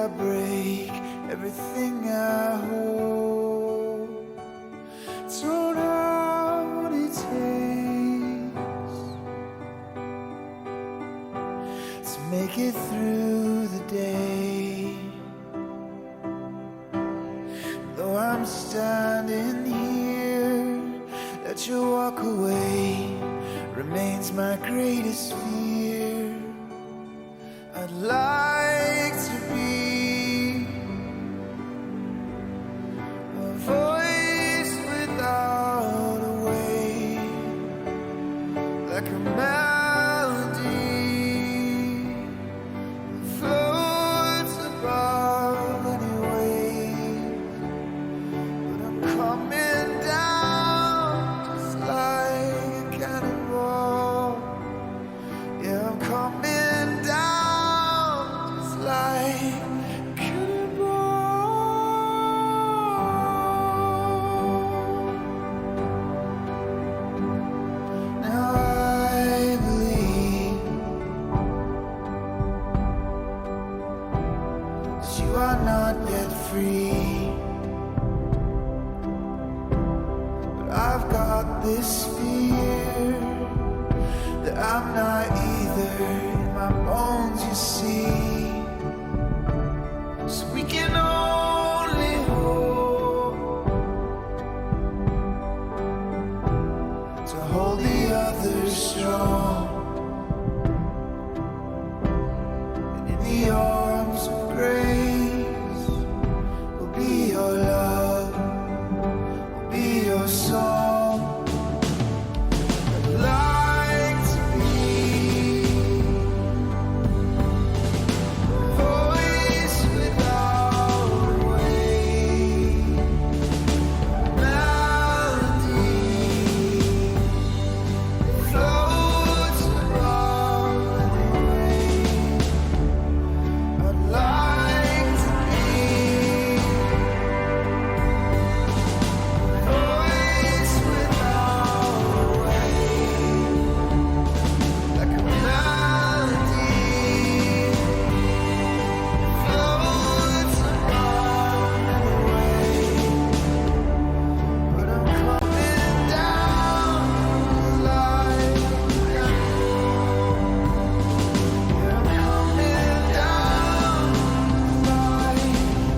I break everything I hold? Don't know what it takes to make it through the day. Though I'm standing here, let you walk away remains my greatest fear. I'd like to be a voice without a way, like a melody that floats above any wave. But I'm coming down just like a cannonball. Yeah, I'm coming down just like a cannonball. Now I believe that you are not yet free, but I've got this fear that I'm not either. In my bones, you see. So we can only hope to hold the others strong, and in the arms of grace will be your love, will be your song. I'd like to be a voice without a way, melody that floats above any wave. I'd like to be a voice without a way, like a melody that floats above any wave. But I'm coming down like a cannonball. Yeah, I'm coming down like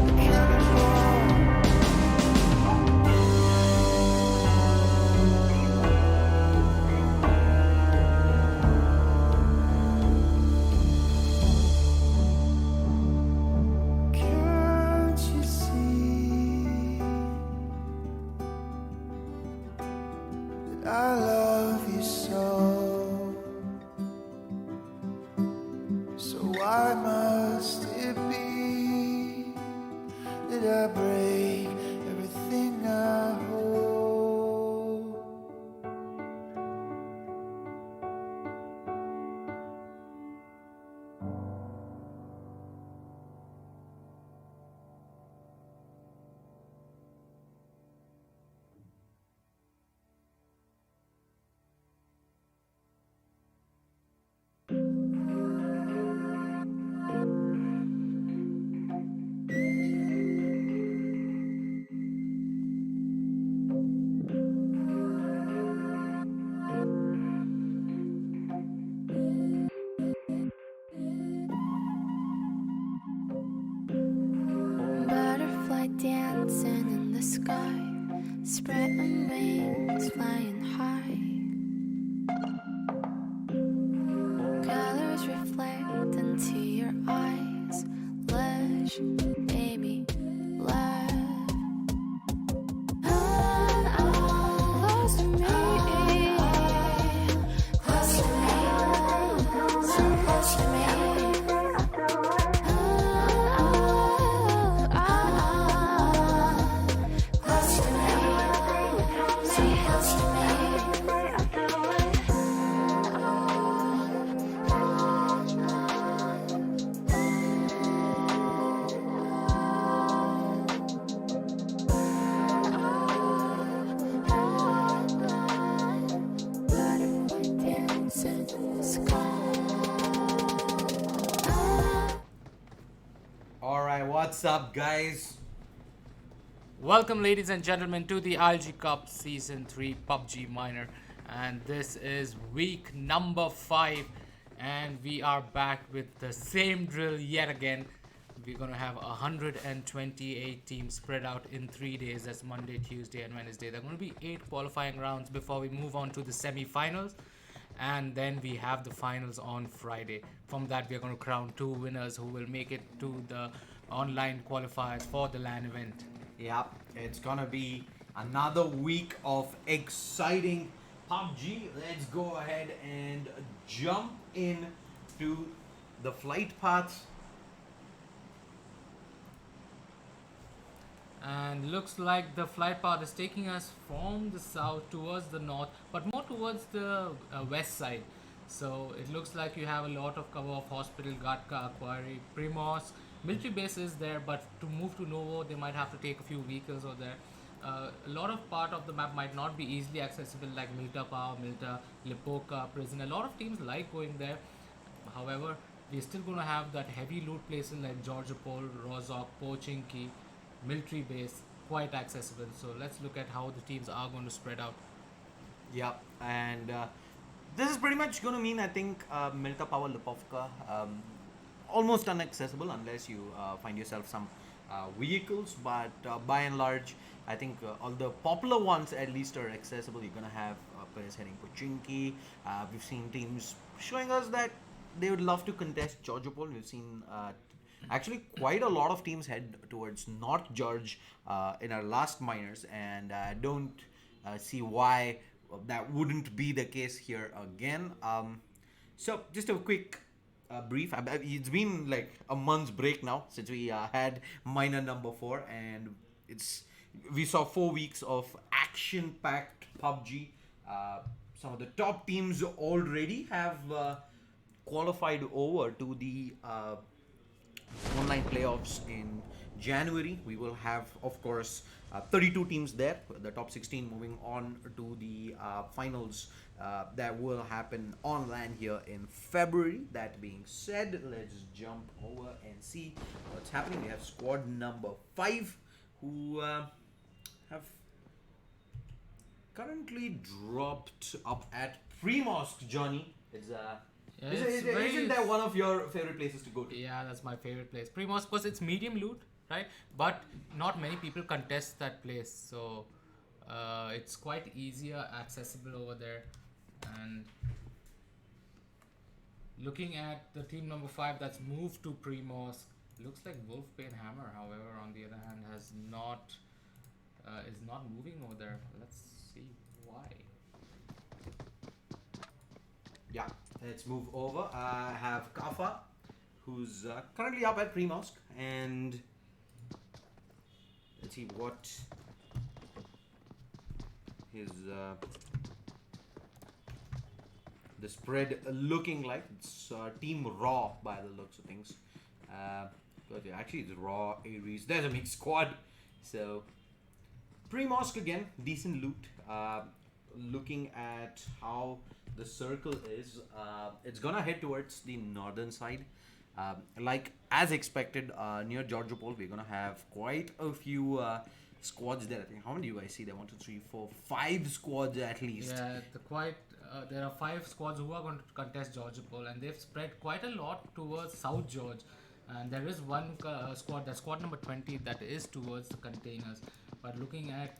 a cannonball. Can't you see that I love you so? So why must it be that I break everything I hold? Butterfly dancing in the sky, spreading wings, flying high. Colors reflect into your eyes. Lush, baby, love. Close to me, close to me, so close to me. Close to me, so close to me. what's up, guys? Welcome, ladies and gentlemen, to the ILG Cup Season 3 PUBG Minor. And this is week number 5. And we are back with the same drill yet again. We're going to have 128 teams spread out in 3 days. That's Monday, Tuesday, and Wednesday. There are going to be 8 qualifying rounds before we move on to the semi-finals. And then we have the finals on Friday. From that, we are going to crown 2 winners who will make it to the online qualifiers for the LAN event. Yep, it's gonna be another week of exciting PUBG. Let's go ahead and jump in to the flight paths. And looks like the flight path is taking us from the south towards the north, but more towards the west side. So it looks like you have a lot of cover of hospital, Gatka, Quarry, Primos. Military base is there, but to move to Novo, they might have to take a few vehicles over there. A lot of part of the map might not be easily accessible, like Milta Power, Milta, Lipoka, Prison. A lot of teams like going there. However, we're still going to have that heavy loot places like Georgiopol, Rozok, Pochinki, military base, quite accessible. So let's look at how the teams are going to spread out. Yep, and this is pretty much going to mean, I think, Milta Power Lipovka almost inaccessible unless you find yourself some vehicles. But by and large, I think all the popular ones at least are accessible. You're going to have players heading Pochinki. We've seen teams showing us that they would love to contest Georgiopol. We've seen actually quite a lot of teams head towards North George in our last minors, and I don't see why that wouldn't be the case here again. So just a quick brief. It's been like a month's break now since we had minor number 4, and we saw 4 weeks of action-packed PUBG. Some of the top teams already have qualified over to the online playoffs in January. We will have, of course, 32 teams there, the top 16 moving on to the finals that will happen on LAN here in February. That being said, let's jump over and see what's happening. We have squad number 5 who have currently dropped up at Primorsk, Johnny. Isn't that one of your favorite places to go to? Yeah, that's my favorite place. Primos, because it's medium loot, right? But not many people contest that place, so it's quite easier accessible over there. And looking at the team number 5 that's moved to Primos, looks like Wolfbane Hammer, however, on the other hand, is not moving over there. Let's see why. Yeah, let's move over. I have Kafa, who's currently up at Primorsk, and let's see what his the spread looking like. It's Team Raw by the looks of things. But actually, it's Raw, Ares. There's a mixed squad. So Primorsk again, decent loot. Looking at how the circle is, it's gonna head towards the northern side. Like as expected, near Georgiopol, we're gonna have quite a few squads there. I think, how many do I see there? 1, 2, 3, 4, 5 squads at least. Yeah, there are 5 squads who are going to contest Georgiopol, and they've spread quite a lot towards South George. And there is one squad, that's squad number 20, that is towards the containers. But looking at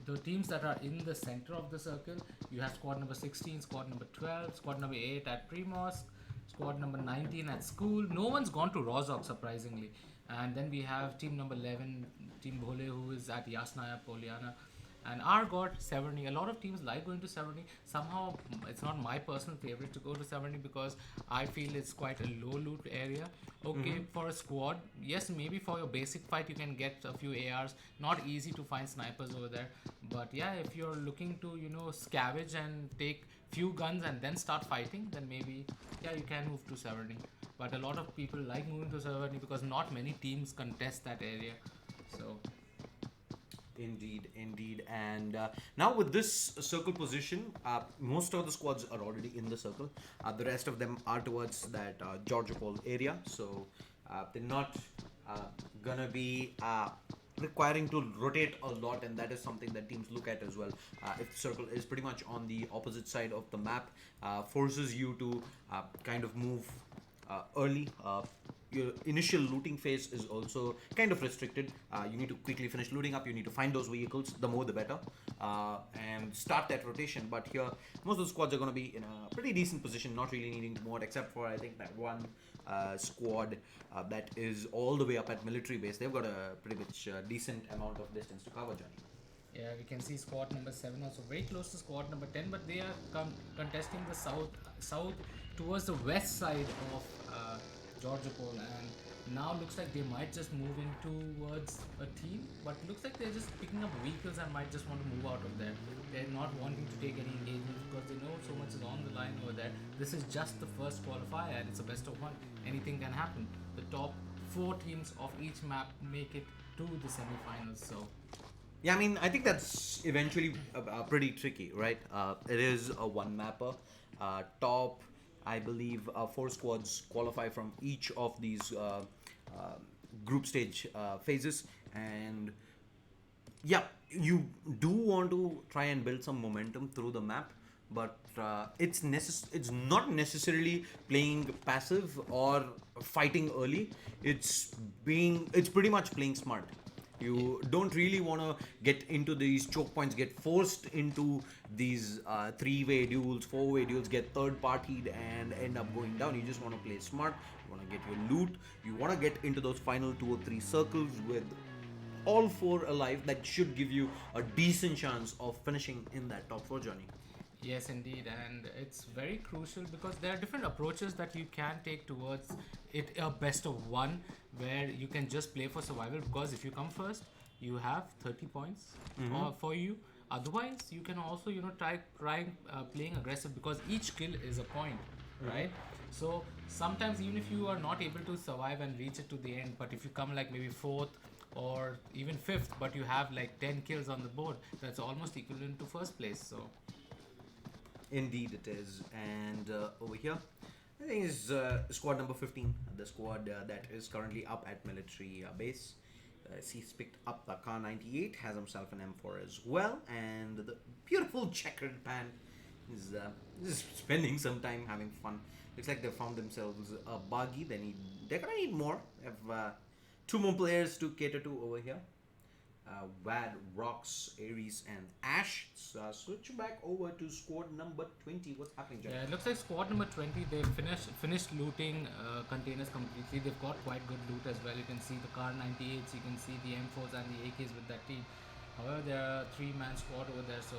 the teams that are in the center of the circle, you have squad number 16, squad number 12, squad number 8 at Primorsk, squad number 19 at school. No one's gone to Rozok, surprisingly. And then we have team number 11, Team Bhole, who is at Yasnaya, Poliana. And Argot, Severny. A lot of teams like going to Severny. Somehow, it's not my personal favorite to go to Severny because I feel it's quite a low loot area. Okay, for a squad, yes, maybe for your basic fight you can get a few ARs. Not easy to find snipers over there. But yeah, if you're looking to, scavenge and take few guns and then start fighting, then maybe, yeah, you can move to Severny. But a lot of people like moving to Severny because not many teams contest that area. So Indeed. And now with this circle position, most of the squads are already in the circle. The rest of them are towards that Georgiopol area, so they're not gonna be requiring to rotate a lot, and that is something that teams look at as well. If the circle is pretty much on the opposite side of the map, forces you to kind of move early. Your initial looting phase is also kind of restricted. You need to quickly finish looting up. You need to find those vehicles. The more, the better, and start that rotation. But here, most of the squads are going to be in a pretty decent position, not really needing to mod, except for I think that one squad that is all the way up at military base. They've got a pretty much decent amount of distance to cover, Johnny. Yeah, we can see squad number 7 also very close to squad number 10, but they are contesting the south towards the west side of Georgia Pole, and now looks like they might just move in towards a team, but looks like they're just picking up vehicles and might just want to move out of there. They're not wanting to take any engagement because they know so much is on the line over there. This is just the first qualifier and it's a best of one. Anything can happen. The top 4 teams of each map make it to the semi-finals, so Yeah, I mean, I think that's eventually pretty tricky, right? It is a one mapper. Top, I believe, 4 squads qualify from each of these group stage phases, and yeah, you do want to try and build some momentum through the map, but it's not necessarily playing passive or fighting early. It's pretty much playing smart. You don't really want to get into these choke points, get forced into these 3-way duels, 4-way duels, get third-partied and end up going down. You just want to play smart. You want to get your loot. You want to get into those final 2 or 3 circles with all 4 alive. That should give you a decent chance of finishing in that top 4, Johnny. yes, indeed, and it's very crucial because there are different approaches that you can take towards it. A best of one, where you can just play for survival. Because if you come first, you have 30 points for you. Otherwise, you can also try playing aggressive because each kill is a point, right? So sometimes even if you are not able to survive and reach it to the end, but if you come like maybe 4th or even 5th, but you have like 10 kills on the board, that's almost equivalent to first place. So. Indeed it is. And over here, I think is squad number 15, the squad that is currently up at military base. He's picked up the Car 98, has himself an M4 as well, and the beautiful checkered pan is just spending some time having fun. Looks like they found themselves a buggy. They're gonna need more. They have 2 more players to cater to over here. Wad, Rox, Ares, and Ash. So switch back over to squad number 20. What's happening, Jack? Yeah, it looks like squad number 20, they finished looting containers completely. They've got quite good loot as well. You can see the Car 98s, you can see the M4s and the AKs with that team. However, there are 3-man squad over there, so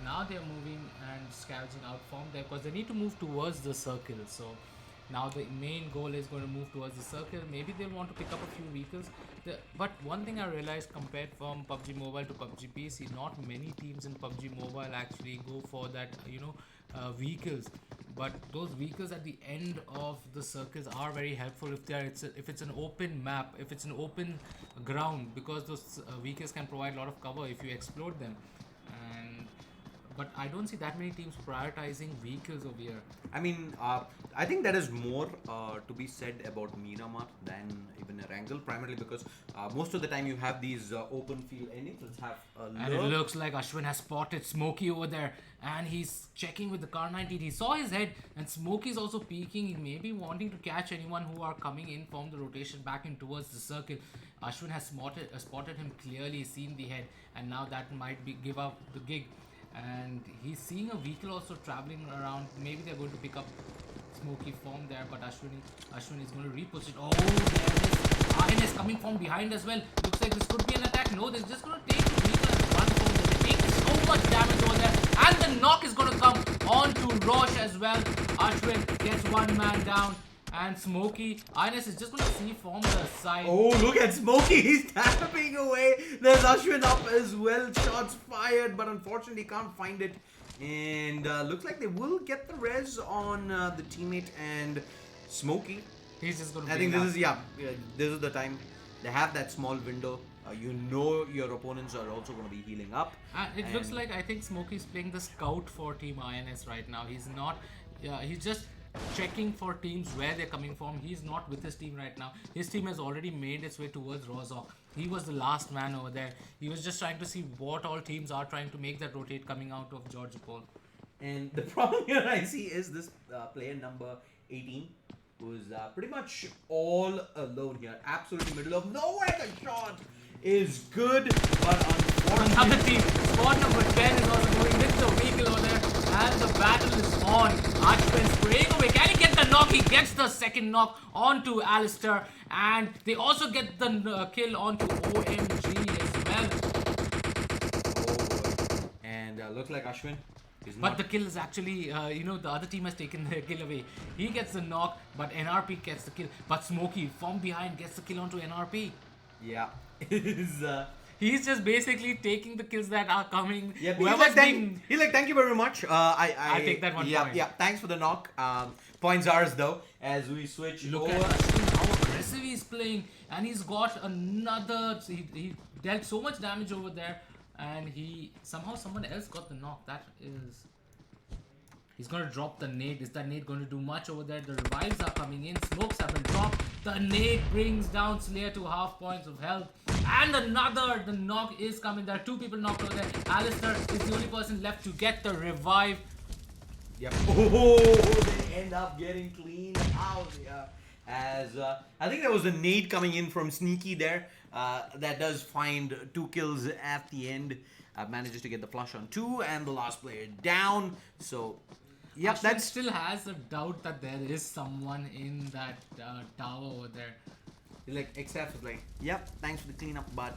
now they're moving and scavenging out from there because they need to move towards the circle. So now the main goal is going to move towards the circle. Maybe they'll want to pick up a few vehicles. But one thing I realized compared from PUBG Mobile to PUBG PC, not many teams in PUBG Mobile actually go for that, vehicles. But those vehicles at the end of the circles are very helpful if it's an open map, if it's an open ground, because those vehicles can provide a lot of cover if you explode them. But I don't see that many teams prioritizing vehicles over here. I mean, I think that is more to be said about Miramar than even Erangel, primarily because most of the time you have these open field endings. Let's have a look. And it looks like Ashwin has spotted Smokey over there, and he's checking with the Car 90. He saw his head, and Smokey's also peeking. He may be wanting to catch anyone who are coming in from the rotation back in towards the circle. Ashwin has spotted him clearly, seen the head, and now that might give up the gig. And he's seeing a vehicle also traveling around. Maybe they're going to pick up Smokey from there, but Ashwin is going to repush it. Oh, there is INS coming from behind as well. Looks like this could be an attack. No, they're just going to take the vehicle and run from there. They're taking so much damage over there, and the knock is going to come on to Roche as well. Ashwin gets 1 man down. And Smokey, INS is just going to see from the side. Oh, look at Smokey. He's tapping away. There's Ashwin up as well. Shots fired, but unfortunately can't find it. And looks like they will get the res on the teammate and Smokey. He's just going to I think this is the time. They have that small window. Your opponents are also going to be healing up. Looks like I think Smokey's playing the scout for Team INS right now. He's not. He's just checking for teams where they're coming from. He's not with his team right now. His team has already made its way towards Rozok. He was the last man over there. He was just trying to see what all teams are trying to make that rotate coming out of Georgia Paul. And the problem here I see is this player number 18, who's pretty much all alone here. Absolutely middle of nowhere. The shot is good, but unfortunately... Another team, squad number 10 is also going with the vehicle over there, and the battle is on. Ashwin spraying away. Can he get the knock? He gets the second knock onto Alistair, and they also get the kill onto OMG as well. Oh boy. And looks like Ashwin is But not... the kill is actually, the other team has taken the kill away. He gets the knock, but NRP gets the kill. But Smokey from behind gets the kill onto NRP. Yeah. Is He's just basically taking the kills that are coming. yeah, Whoever's being... he's like, thank you very much. I take that one yeah, point. Yeah, thanks for the knock. Points ours though, as we switch Look over. at Ashwin, how aggressive he's playing, and he's got another. He dealt so much damage over there, and someone else got the knock. That is. He's gonna drop the nade. Is that nade going to do much over there? The revives are coming in. Smokes have been dropped. The nade brings down Slayer to half points of health. And the knock is coming. There are two people knocked over there. Alistair is the only person left to get the revive. Yep. Oh, they end up getting clean out. Yeah. As I think there was a nade coming in from Sneaky there. That does find 2 kills at the end. Manages to get the flush on 2, and the last player down. So, yep, Ashwin that's still has a doubt that there is someone in that tower over there. like XF is like, yep, thanks for the cleanup, but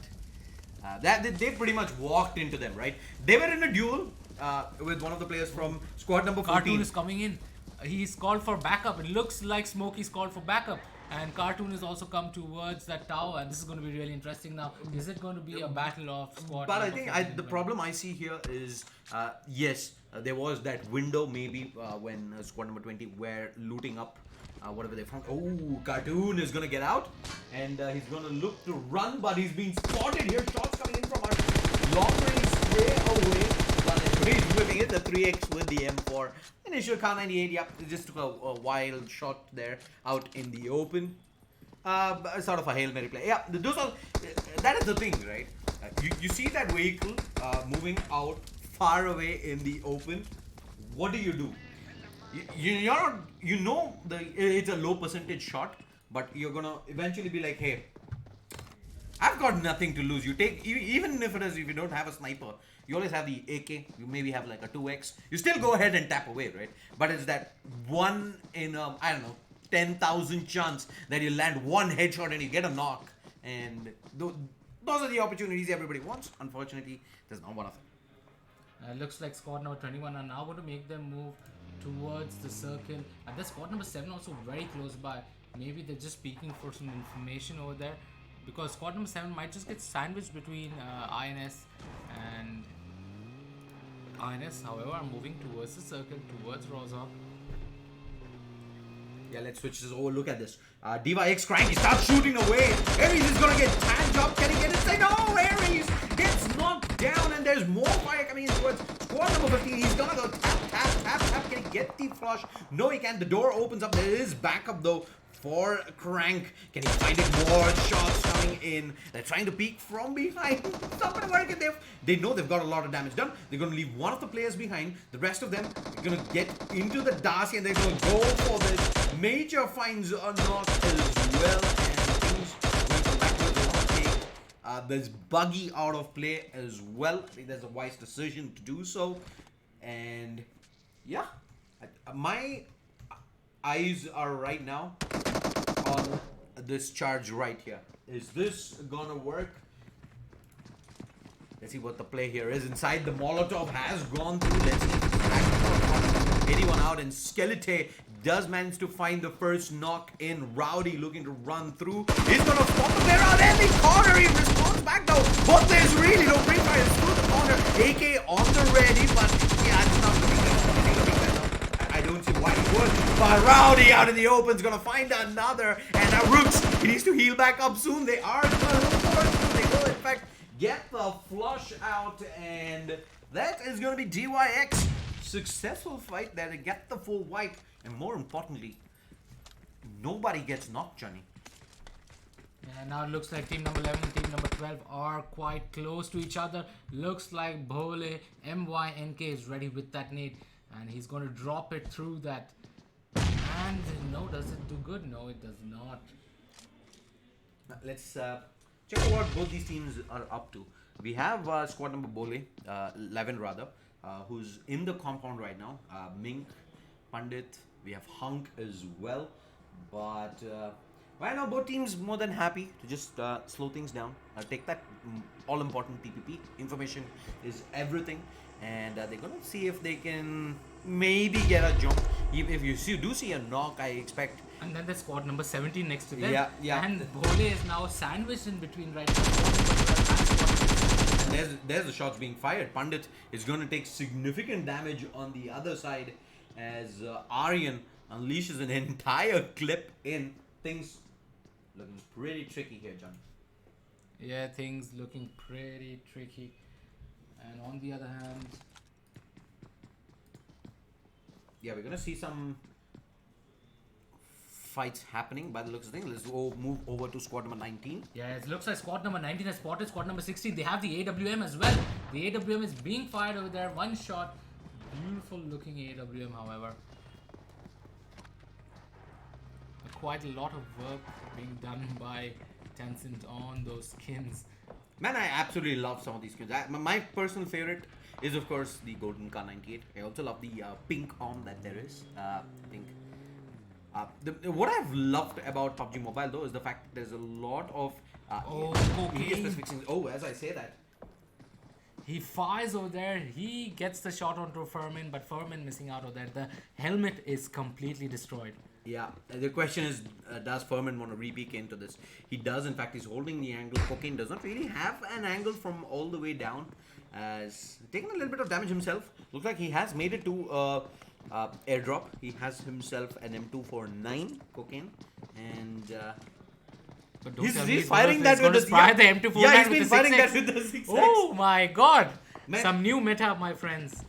that they pretty much walked into them, right? They were in a duel with one of the players from squad number 14. Cartoon is coming in. He's called for backup. It looks like Smokey's called for backup. And Cartoon has also come towards that tower. And this is going to be really interesting now. Is it going to be a battle of squad? But I number think 14? the problem I see here is, yes, there was that window maybe when squad number 20 were looting up whatever they found. Oh, Cartoon is going to get out. And he's going to look to run, but he's being spotted here. Shots coming in from our long range spray away. But he's whipping it, the 3x with the M4. Initial Kar 98, yep, it just took a wild shot there out in the open. Sort of a Hail Mary play. Yeah, those are, that is the thing, right? You see that vehicle moving out far away in the open. What do? You know it's a low percentage shot, but you're gonna eventually be like, hey, I've got nothing to lose. You take, even if you don't have a sniper, you always have the AK, you maybe have like a 2x. You still go ahead and tap away, right? But it's that 1 in, I don't know, 10,000 chance that you land one headshot and you get a knock. And those are the opportunities everybody wants. Unfortunately, there's not one of them. Looks like squad number 21 are now going to make them move towards the circle. And the squad number 7 also very close by. Maybe they're just speaking for some information over there. Because squad number 7 might just get sandwiched between INS and INS. However, I'm moving towards the circle, towards Rozok. Yeah, let's switch this. Oh, look at this. Diva X crank. He starts shooting away. Aries is gonna get tagged up. Can he get inside? No, Aries gets knocked down, and there's more fire coming in towards squad number 15. He's gonna go tap. Can he get the flush? No, he can't. The door opens up. There is backup though for Crank. Can he find it? More shots coming in. They're trying to peek from behind. It's not gonna work. They know they've got a lot of damage done. They're gonna leave one of the players behind. The rest of them are gonna get into the Darcy, and they're gonna go for this. Major finds a knock as well, and things going from backwards. They want to take this buggy out of play as well. I think that's a wise decision to do so. And yeah, my eyes are right now on this charge right here. Is this gonna work? Let's see what the play here is. Inside, the Molotov has gone through. Let's see if it's 81 out, and Skelete does manage to find the first knock in. Rowdy looking to run through. He's gonna spot the player out in the corner. He responds back though, but there's really no free fire through the corner. AK on the ready, but yeah, it's not gonna be good. I don't see why he would. But Rowdy out in the open is gonna find another, and Rooks, he needs to heal back up soon. They are gonna look for it. They will in fact get the flush out, and that is gonna be DYX. Successful fight there to get the full wipe. And more importantly, nobody gets knocked, Johnny. And now it looks like team number 11 and team number 12 are quite close to each other. Looks like Bhole MYNK is ready with that nade. And he's going to drop it through that. And no, does it do good? No, it does not. Now, let's check out what both these teams are up to. We have squad number Bole, 11 rather, who's in the compound right now. Mink, Pandit, we have Hunk as well. But right now both teams more than happy to just slow things down. Take that all important TPP. Information is everything. And they're going to see if they can maybe get a jump. If you do see a knock, I expect. And then there's squad number 17 next to them. Yeah. And Bhole is now sandwiched in between right now. There's the shots being fired. Pandit is going to take significant damage on the other side as Aryan unleashes an entire clip in. Things looking pretty tricky here, John. Yeah, things looking pretty tricky. And on the other hand, yeah, we're going to see some fights happening by the looks of things. Let's move over to squad number 19. yeah, it looks like squad number 19 has spotted squad number 16. They have the AWM as well. The AWM is being fired over there. One shot. Beautiful looking AWM, however. Quite a lot of work being done by Tencent on those skins. Man, I absolutely love some of these skins. My personal favorite is, of course, the Golden K98. I also love the pink arm that there is. Pink. What I've loved about PUBG Mobile, though, is the fact that there's a lot of media-specific things. Oh, as I say that. He fires over there. He gets the shot onto Furman, but Furman missing out over there. The helmet is completely destroyed. Yeah, the question is, does Furman want to re-peek into this? He does, in fact, he's holding the angle. Cocaine does not really have an angle from all the way down. Has taken a little bit of damage himself. Looks like he has made it to airdrop. He has himself an M249 Cocaine. And But don't he's tell me firing that with the fire the M249 yeah, he's with been the firing 6X. that with the 6X. Oh my god! Man. Some new meta, my friends.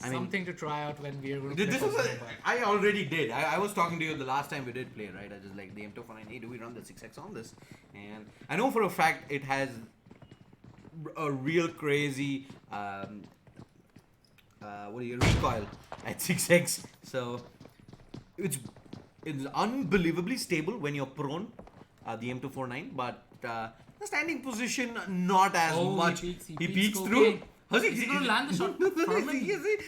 I mean, Something to try out when we are going to This play is PUBG. I already did. I was talking to you the last time we did play, right? I just like the M249. Hey, do we run the 6X on this? And I know for a fact it has a real crazy recoil at 6X. So it's unbelievably stable when you're prone, the M249, but the standing position not as much. He peeks okay. through. He's going to land the shot. Furman.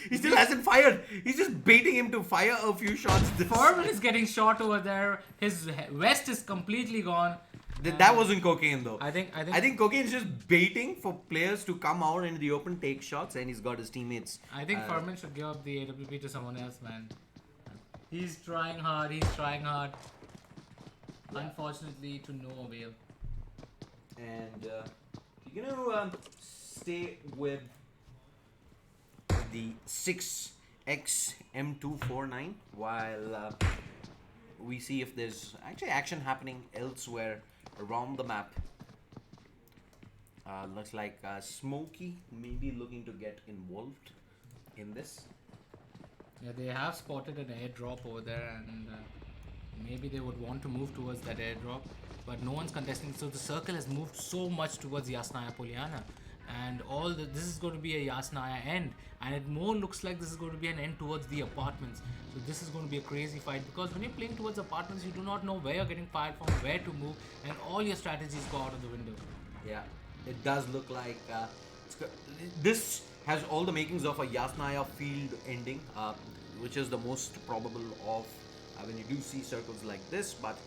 He still hasn't fired. He's just baiting him to fire a few shots. Furman is getting shot over there. His vest is completely gone. That wasn't Cocaine though. I think Cocaine is just baiting for players to come out into the open, take shots, and he's got his teammates. I think Furman should give up the AWP to someone else, man. He's trying hard. Yeah. Unfortunately, to no avail. And you're gonna stay with the 6X M249 while we see if there's actually action happening elsewhere around the map. Looks like Smokey maybe looking to get involved in this. Yeah, they have spotted an airdrop over there, and maybe they would want to move towards that airdrop, but no one's contesting. So the circle has moved so much towards Yasnaya Poliana, and this is going to be a Yasnaya end, and it more looks like this is going to be an end towards the apartments. So this is going to be a crazy fight, because when you're playing towards apartments, you do not know where you're getting fired from, where to move, and all your strategies go out of the window. Yeah, it does look like this has all the makings of a Yasnaya field ending, which is the most probable of when you do see circles like this. But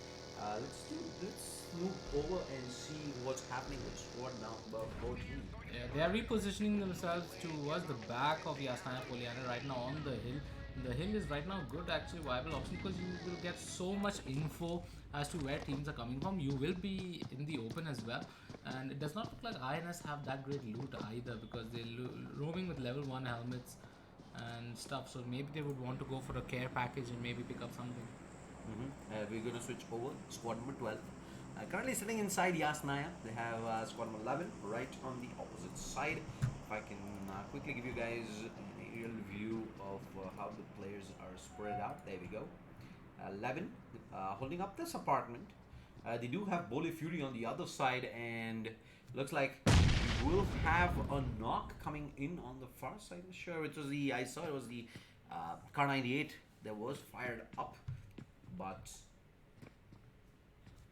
let's move over and see what's happening with squad number 14. Yeah, they are repositioning themselves towards the back of Yasnaya Poliana right now on the hill. The hill is right now good, actually viable option, because you will get so much info as to where teams are coming from. You will be in the open as well, and it does not look like INS have that great loot either, because they're roaming with level 1 helmets and stuff. So maybe they would want to go for a care package and maybe pick up something. We're going to switch over squad number 12. Currently sitting inside Yasnaya, they have squad number 11 right on the opposite side. If I can quickly give you guys a aerial view of how the players are spread out. There we go. 11 holding up this apartment. They do have Bole Fury on the other side, and looks like we will have a knock coming in on the far side. Sure, it was the, I saw it was the Car 98 that was fired up, but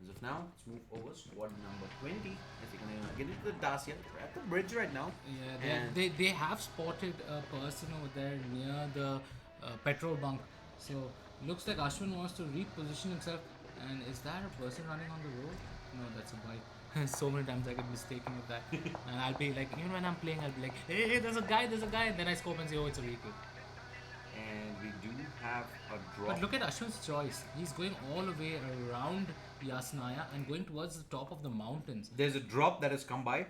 as of now, let's move over. Squad number 20. If you're gonna get into the Dacia, we're at the bridge right now. Yeah, they have spotted a person over there near the petrol bunk. So looks like Ashwin wants to reposition himself. And is that a person running on the road? No, that's a bike. So many times I get mistaken with that. And I'll be like, even when I'm playing, I'll be like, hey, there's a guy. And then I scope and say, oh, it's a vehicle. And we do have a drop. But look at Ashwin's choice. He's going all the way around Yasnaya and going towards the top of the mountains. There's a drop that has come by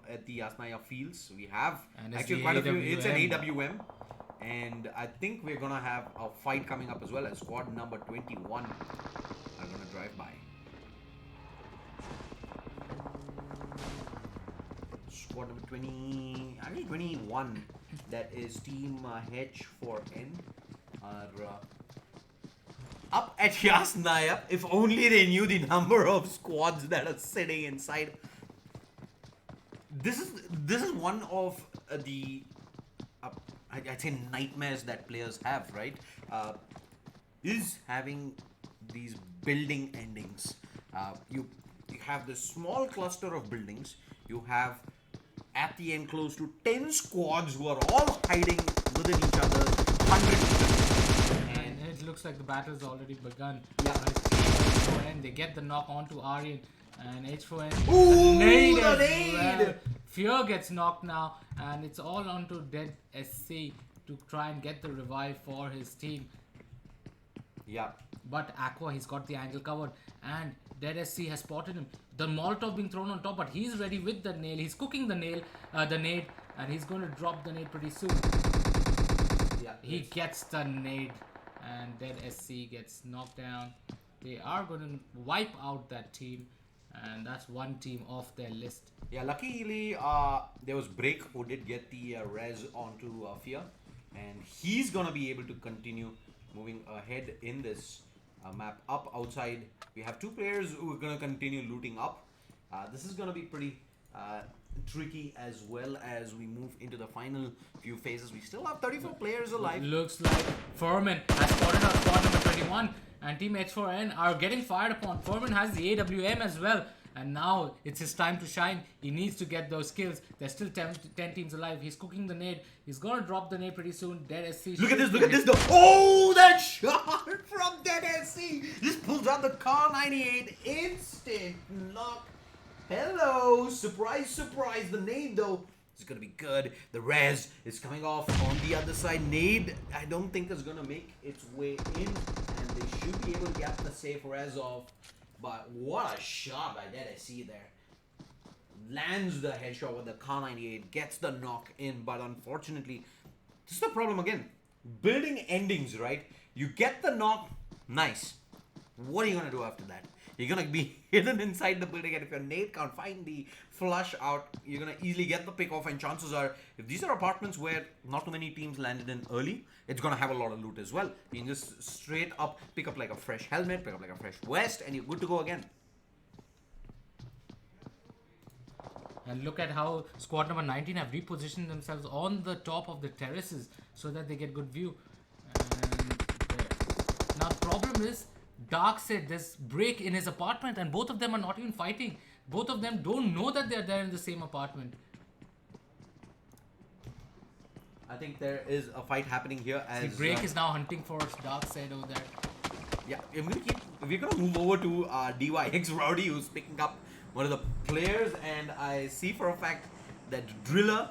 at the Yasnaya fields. We have And it's actually the quite a few. AWM. It's an AWM. And I think we're gonna have a fight coming up as well, as squad number 21 are gonna drive by. Squad number 20, actually 21, that is Team H4N, are up at Yasnaya. If only they knew the number of squads that are sitting inside. This is one of the I'd say nightmares that players have, right? Is having these building endings. You have this small cluster of buildings. You have at the end close to 10 squads who are all hiding within each other, 100 And it looks like the battle's already begun. Yeah. H4N, they get the knock onto Aryan. And H4N, Ooh, nade the as nade! well. Fear gets knocked now, and it's all onto Dead SC to try and get the revive for his team. Yeah. But Aqua, he's got the angle covered, and Dead SC has spotted him. The Molotov being thrown on top, but he's ready with the nail. He's cooking the nade, and he's going to drop the nade pretty soon. Yeah. He gets the nade, and Dead SC gets knocked down. They are going to wipe out that team, and that's one team off their list. Yeah, luckily there was Break who did get the res onto Fear, and he's gonna be able to continue moving ahead in this map. Up outside, we have two players who are gonna continue looting up. This is gonna be pretty tricky as well as we move into the final few phases. We still have 34 players alive. Looks like Furman has spotted our squad number 21, and Team H4N are getting fired upon. Furman has the AWM as well. And now it's his time to shine. He needs to get those kills. There's still 10 teams alive. He's cooking the nade. He's gonna drop the nade pretty soon. Dead SC. Look at this though. Oh, that shot from Dead SC. Just pulls out the Car 98. Instant knock. Hello. Surprise, surprise. The nade though is gonna be good. The res is coming off on the other side. Nade, I don't think is gonna make its way in. And they should be able to get the safe res off. But what a shot by Dead SC there. Lands the headshot with the Car 98, gets the knock in, but unfortunately, this is the problem again. Building endings, right? You get the knock, nice. What are you gonna do after that? You're gonna be hidden inside the building, and if your nade can't find the flush out, you're gonna easily get the pick off, and chances are, if these are apartments where not too many teams landed in early, it's gonna have a lot of loot as well. You can just straight up pick up like a fresh helmet, pick up like a fresh vest, and you're good to go again. And look at how squad number 19 have repositioned themselves on the top of the terraces so that they get good view. And now the problem is, Dark said there's break in his apartment, and both of them are not even fighting. Both of them don't know that they're there in the same apartment. I think there is a fight happening here as... See, Break is now hunting for Dark said over there. Yeah, we're gonna move over to DYX Rowdy, who's picking up one of the players, and I see for a fact that Driller,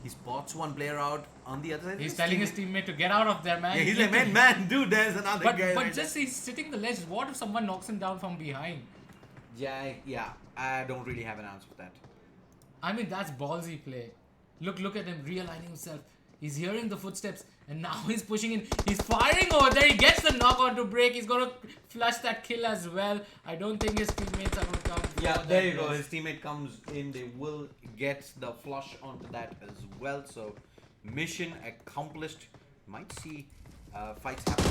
he spots one player out on the other side. He's telling his teammate to get out of there, man. Yeah, he's like, man, dude, there's another guy. But just he's sitting the ledge. What if someone knocks him down from behind? Yeah, I don't really have an answer for that. I mean, that's ballsy play. Look at him realigning himself. He's hearing the footsteps, and now he's pushing in. He's firing over there. He gets the knock on to Break. He's gonna flush that kill as well. I don't think his teammates are gonna come. Yeah, there you go. His teammate comes in. They will get the flush onto that as well. So mission accomplished. Might see fights happen.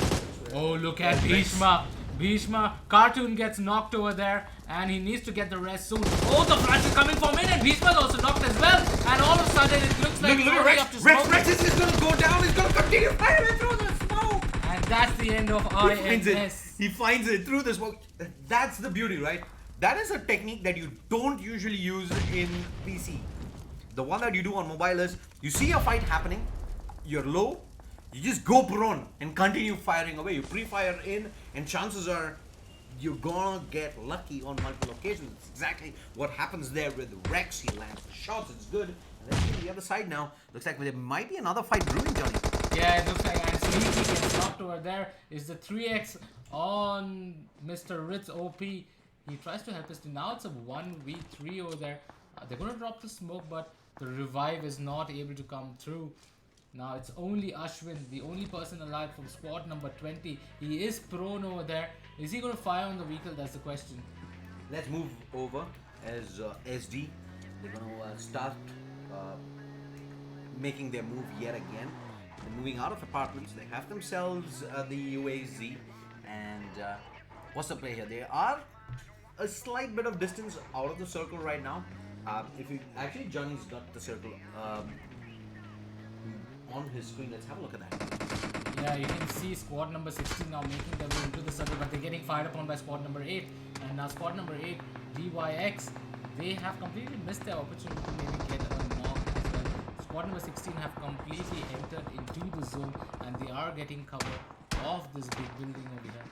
Oh, look at Bhishma. Bhishma, Cartoon gets knocked over there and he needs to get the rest soon. Oh, the flash is coming from in and Bhishma's also knocked as well. And all of a sudden it looks like Look at Rex. Rex. Rex is just gonna go down. He's gonna continue firing through the smoke. And that's the end of INS. He finds it through the smoke. That's the beauty, right? That is a technique that you don't usually use in PC. The one that you do on mobile is you see a fight happening, you're low, you just go prone and continue firing away. You pre-fire in, and chances are you're gonna get lucky on multiple occasions. It's exactly what happens there with Rex. He lands the shots, it's good. And let's see on the other side now. Looks like there might be another fight brewing, Johnny. Yeah, it looks like, and Sneaky gets knocked over there. Is the 3x on Mr. Ritz OP. He tries to help his team. Now it's a 1v3 over there. They're gonna drop the smoke, but the revive is not able to come through. Now it's only Ashwin, the only person alive from squad number 20. He is prone over there. Is he going to fire on the vehicle? That's the question. Let's move over as SD. They're going to start making their move yet again. They're moving out of apartments. They have themselves the UAZ. And what's the play here? They are a slight bit of distance out of the circle right now. If you actually, Johnny's got the circle on his screen. Let's have a look at that. Yeah, you can see squad number 16 now making their way into the circle, but they're getting fired upon by squad number 8. And now squad number 8, DYX, they have completely missed their opportunity to maybe get a knock as well. Squad number 16 have completely entered into the zone and they are getting cover of this big building over here.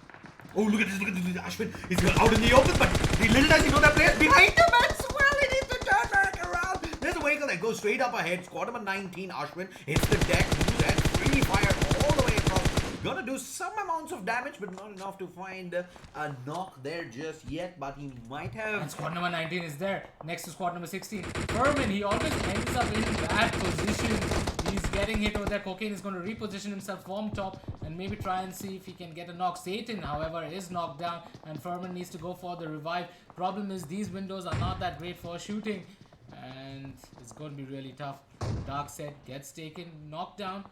Oh, look at this, Ashwin. He's out in the open, but little does he know that player's behind him as well. He needs to turn back around. There's a vehicle that goes straight up ahead. Squad number 19, Ashwin, hits the deck. That free fire all the way across. Gonna do some amounts of damage, but not enough to find a knock there just yet. But he might have. And squad number 19 is there, next to squad number 16. Furman, he always ends up in bad position. He's getting hit over there. Cocaine is going to reposition himself from top and maybe try and see if he can get a knock. Satan, however, is knocked down and Furman needs to go for the revive. Problem is these windows are not that great for shooting and it's going to be really tough. Dark set gets taken, knocked down.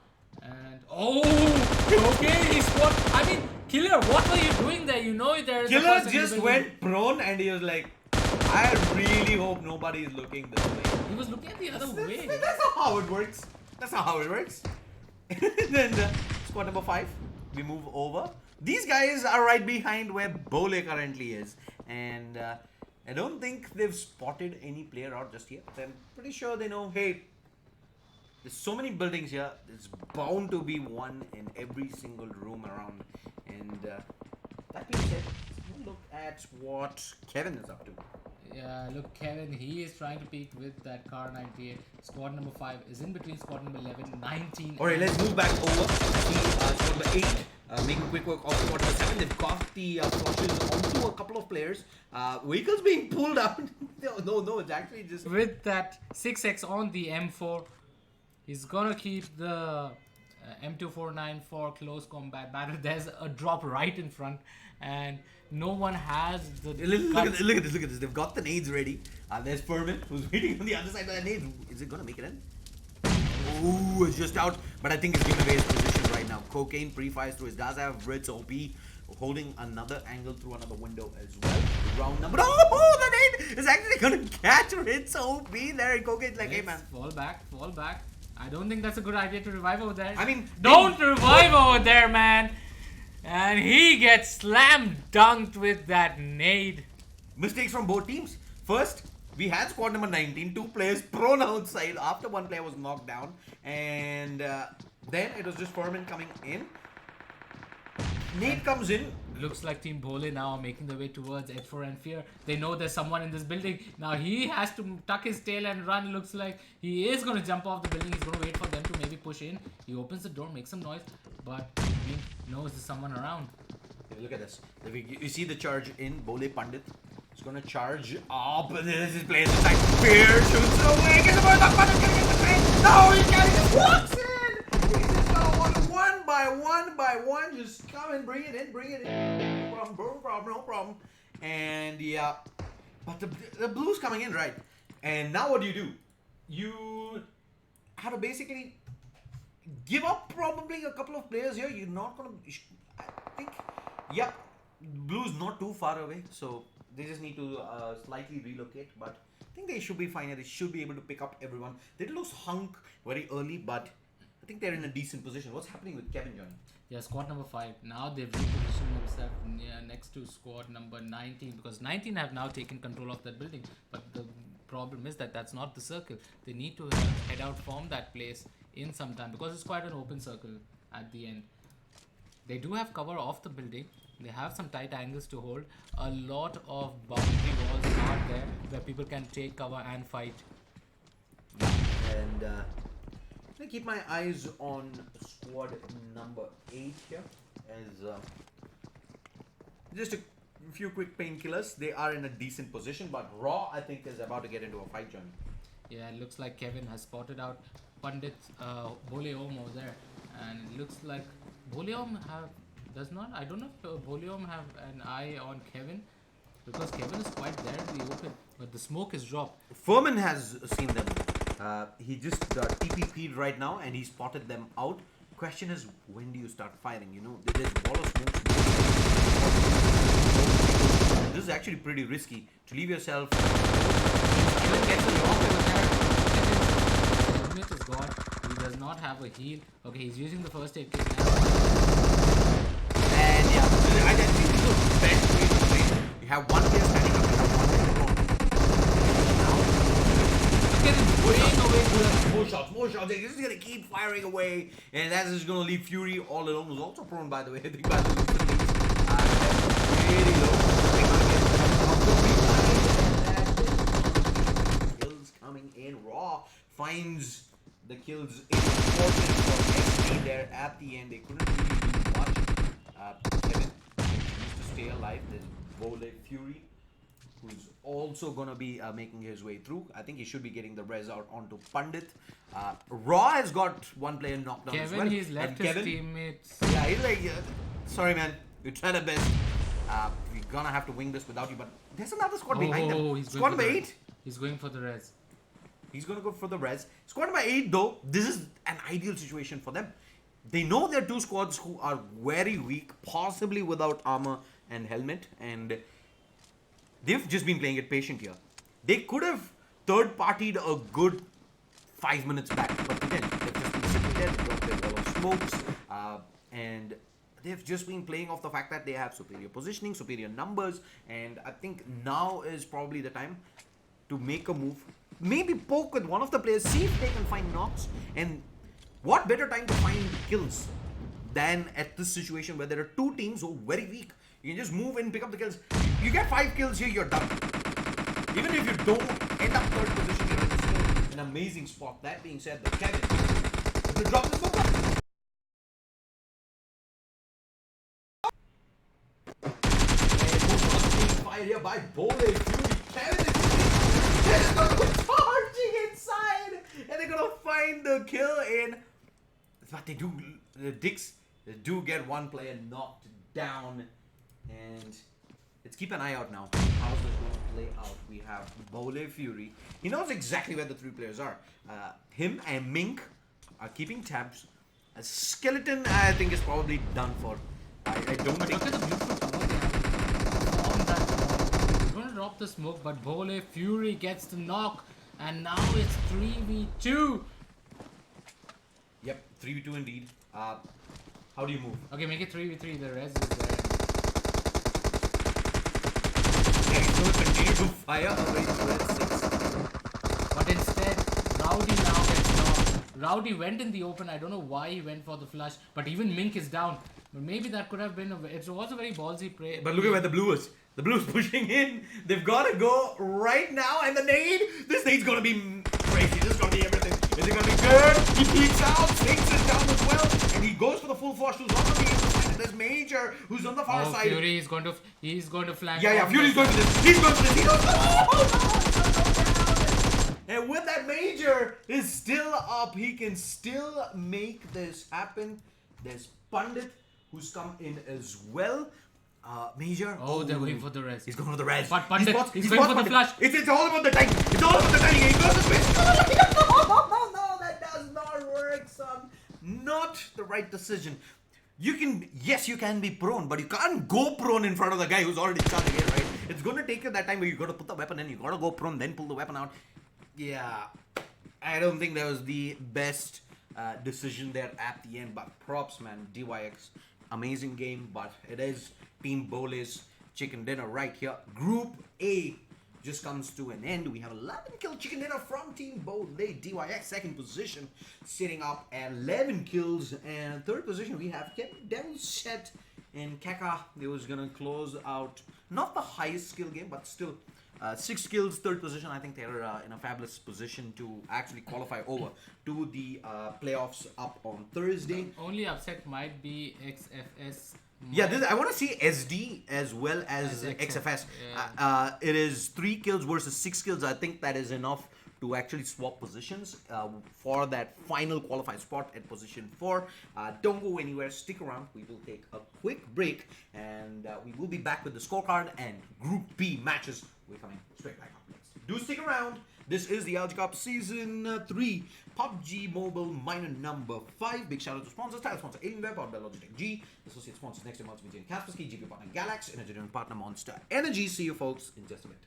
And okay, he scored. I mean, Killer, what were you doing there? You know there is Killer just went prone and he was like, I really hope nobody is looking this way. He was looking at the other way. That's not how it works. That's not how it works. Then squad number 5, we move over. These guys are right behind where Bole currently is, and I don't think they've spotted any player out just yet. I'm pretty sure they know, hey, there's so many buildings here, there's bound to be one in every single room around. And that being said, let's look at what Kevin is up to. Yeah, look, Kevin, he is trying to peek with that car 98. Squad number 5 is in between squad number 11, 19. Alright, let's move back over. Squad number 8 making quick work of squad number 7. They've got the flushes onto a couple of players. Vehicles being pulled out. No, it's actually just... With that 6x on the M4, he's gonna keep the M2494 for close combat battle. There's a drop right in front and no one has the... Look at this. They've got the nades ready. There's Furman who's waiting on the other side of the nades. Is it gonna make it in? Ooh, it's just out. But I think he's giving away his position right now. Cocaine pre-fires through his does have Ritz OP holding another angle through another window as well. Round number... Oh, the nade is actually gonna catch Ritz OP there. And Cocaine's like, hey man. Fall back. I don't think that's a good idea to revive over there. I mean... Don't revive over there, man. And he gets slam dunked with that nade. Mistakes from both teams. First, we had squad number 19, 2 players prone outside after one player was knocked down. And then it was just Furman coming in. Nade comes in. Looks like Team Bole now are making their way towards F4 and Fear. They know there's someone in this building. Now he has to tuck his tail and run. Looks like he is going to jump off the building. He's going to wait for them to maybe push in. He opens the door, makes some noise. But he knows there's someone around. Yeah, look at this. You see the charge in. Bole Pandit is going to charge up. And then this plays inside. Fear shoots away. Get the ball. No, he can't. He just walks in. One by one, just come and bring it in. No problem. And yeah, but the blue's coming in, right? And now what do? You have to basically give up probably a couple of players here. You're not gonna. I think, yeah, Blue's not too far away, so they just need to slightly relocate. But I think they should be fine. They should be able to pick up everyone. They did lose Hunk very early, but I think they're in a decent position. What's happening with Kevin, Johnny? Yeah, squad number 5. Now they've repositioned themselves next to squad number 19 because 19 have now taken control of that building. But the problem is that that's not the circle. They need to head out from that place in some time because it's quite an open circle at the end. They do have cover off the building. They have some tight angles to hold. A lot of boundary walls are there where people can take cover and fight. And I'm gonna keep my eyes on squad number 8 here as just a few quick painkillers. They are in a decent position, but Raw I think is about to get into a fight, Johnny. Yeah, it looks like Kevin has spotted out Pandit Boleom over there, and it looks like Boleom does not. I don't know if Boleom have an eye on Kevin because Kevin is quite there in the open, but the smoke is dropped. Furman has seen them. He just TPP'd right now and he spotted them out. Question is, when do you start firing? You know, there's a wall of smoke. This is actually pretty risky to leave yourself. Kevin gets a lock over there. Kevin's helmet is gone. He does not have a heal. Okay, he's using the first aid kit now. And yeah, I think this is the best way to play. You have one player standing up, you have one player wrong. More shots. They're just gonna keep firing away, and that's just gonna leave Fury all alone. Who's also prone, by the way. I think by the way, really low. Kills coming in. Raw finds the kills important for XP there at the end. They couldn't really do much. Kevin needs to stay alive. There's Bole Fury, who's also gonna be making his way through. I think he should be getting the res out onto Pandit. Raw has got one player knocked down as well. Kevin, he's left his teammates. Yeah, he's like, sorry man, you tried our best. We're gonna have to wing this without you, but there's another squad behind them. Squad number 8. He's going for the res. He's gonna go for the res. Squad number 8 though, this is an ideal situation for them. They know there are two squads who are very weak, possibly without armor and helmet, and they've just been playing it patient here. They could have third-partied a good 5 minutes back, but again, they've just been sitting there, they dropped their wall of smokes, and they've just been playing off the fact that they have superior positioning, superior numbers, and I think now is probably the time to make a move. Maybe poke with one of the players, see if they can find knocks, and what better time to find kills than at this situation where there are two teams who are very weak. You can just move in, pick up the kills. You get 5 kills here, you're done. Even if you don't end up third position, you're in an amazing spot. That being said, the Kevin, if you drop the smoke up. Fired here by Bole Fury. Kevin is going to go charging inside, and they're going to find the kill in. But they do, the Dicks do get one player knocked down. And let's keep an eye out now. How's this going to play out? We have Bole Fury. He knows exactly where the 3 players are. Him and Mink are keeping tabs. A Skeleton, I think, is probably done for. I don't think. Look at the beautiful cover they have on that wall. He's going to drop the smoke, but Bole Fury gets the knock, and now it's 3v2. Yep, 3v2 indeed. How do you move? Okay, make it 3v3. The res is there. He's going to continue to fire away to 6. But instead, Rowdy now gets knocked. Rowdy went in the open. I don't know why he went for the flush, but even Mink is down. But maybe that could have been it was a very ballsy play. But look at where the blue is. The blue's pushing in. They've got to go right now, and the nade. This nade's going to be crazy. This is going to be everything. Is it going to be good? He peeks out, takes it down as well, and he goes for the full flush. Who's not going to be able to find it. There's Major, who's on the far side. Fury is going to flank. Yeah, Fury's going for this. He's going for this. He goes for and with that, Major is still up. He can still make this happen. There's Pandit, who's come in as well. Major. Oh, they're going for the res. He's going for the res. But Pandit, he's going for the flash. It's all about the time. It's all about the timing. He goes to space. No, that does not work, son. right decision. You can be prone, but you can't go prone in front of the guy who's already charging in, right? It's going to take you that time where you got to put the weapon in, you got to go prone, then pull the weapon out. Yeah, I don't think that was the best decision there at the end, but props, man. DYX, amazing game, but it is Team Bole's chicken dinner right here. Group A just comes to an end. We have 11 kill chicken dinner from Team Bole. DYX second position, sitting up at 11 kills, and third position we have Kevin Devil Set and Keka. They was gonna close out not the highest skill game, but still 6 kills, third position. I think they're in a fabulous position to actually qualify over to the playoffs up on Thursday. Only upset might be XFS. Yeah, I want to see SD as well as XFS. Yeah. It is 3 kills versus 6 kills. I think that is enough to actually swap positions for that final qualified spot at position 4. Don't go anywhere. Stick around. We will take a quick break, and we will be back with the scorecard and Group B matches. We're coming straight back up next. Do stick around. This is the ILG Cup Season 3 PUBG Mobile Minor number 5. Big shout out to sponsors. Title sponsor Alienware, powered by Logitech G. Associate sponsors next to Multimedia and Kaspersky. GP partner Galax. Engineering partner Monster Energy. See you folks in just a bit.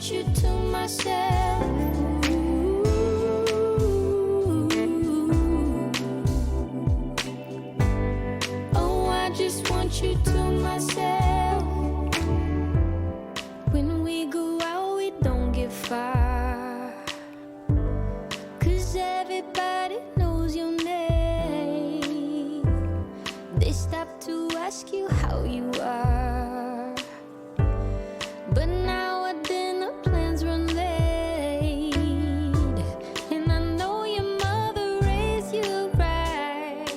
want you to myself. Oh, I just want you to myself. When we go out, we don't get far, 'cause everybody knows your name. They stop to ask you how you are, but now our dinner plans run late, and I know your mother raised you right,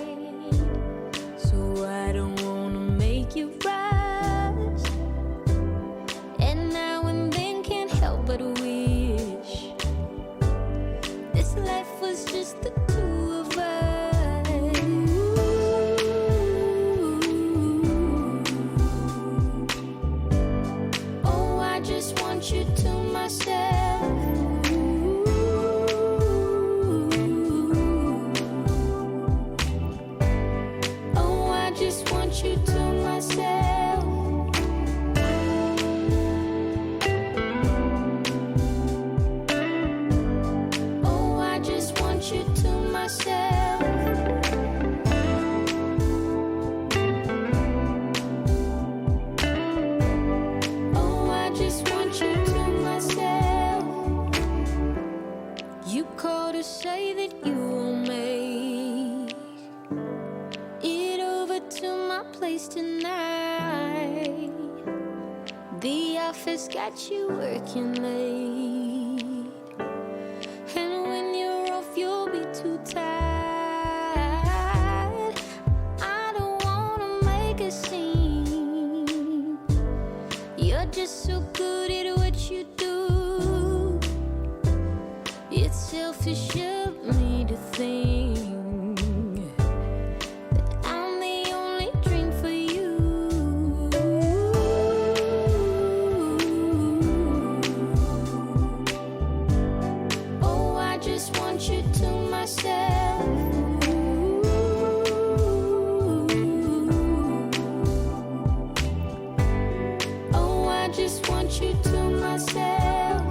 so I don't wanna make you rush, and now and then can't help but wish this life was just the two of us. Oh, I just want you to myself. Oh, I just want you to myself. Oh, I just want you to myself. Oh, I just want you to myself. You called to say that you will make it over to my place tonight. The office got you working late, and when you're off, you'll be too tired. I don't wanna make a scene. You're just so good at what you do. It's selfish of me to think that I'm the only drink for you. Oh, I just want you to myself. Oh, I just want you to myself.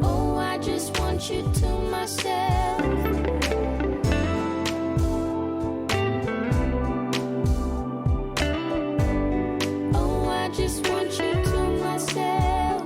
Oh, I just want you to myself. Oh, I just want you to myself.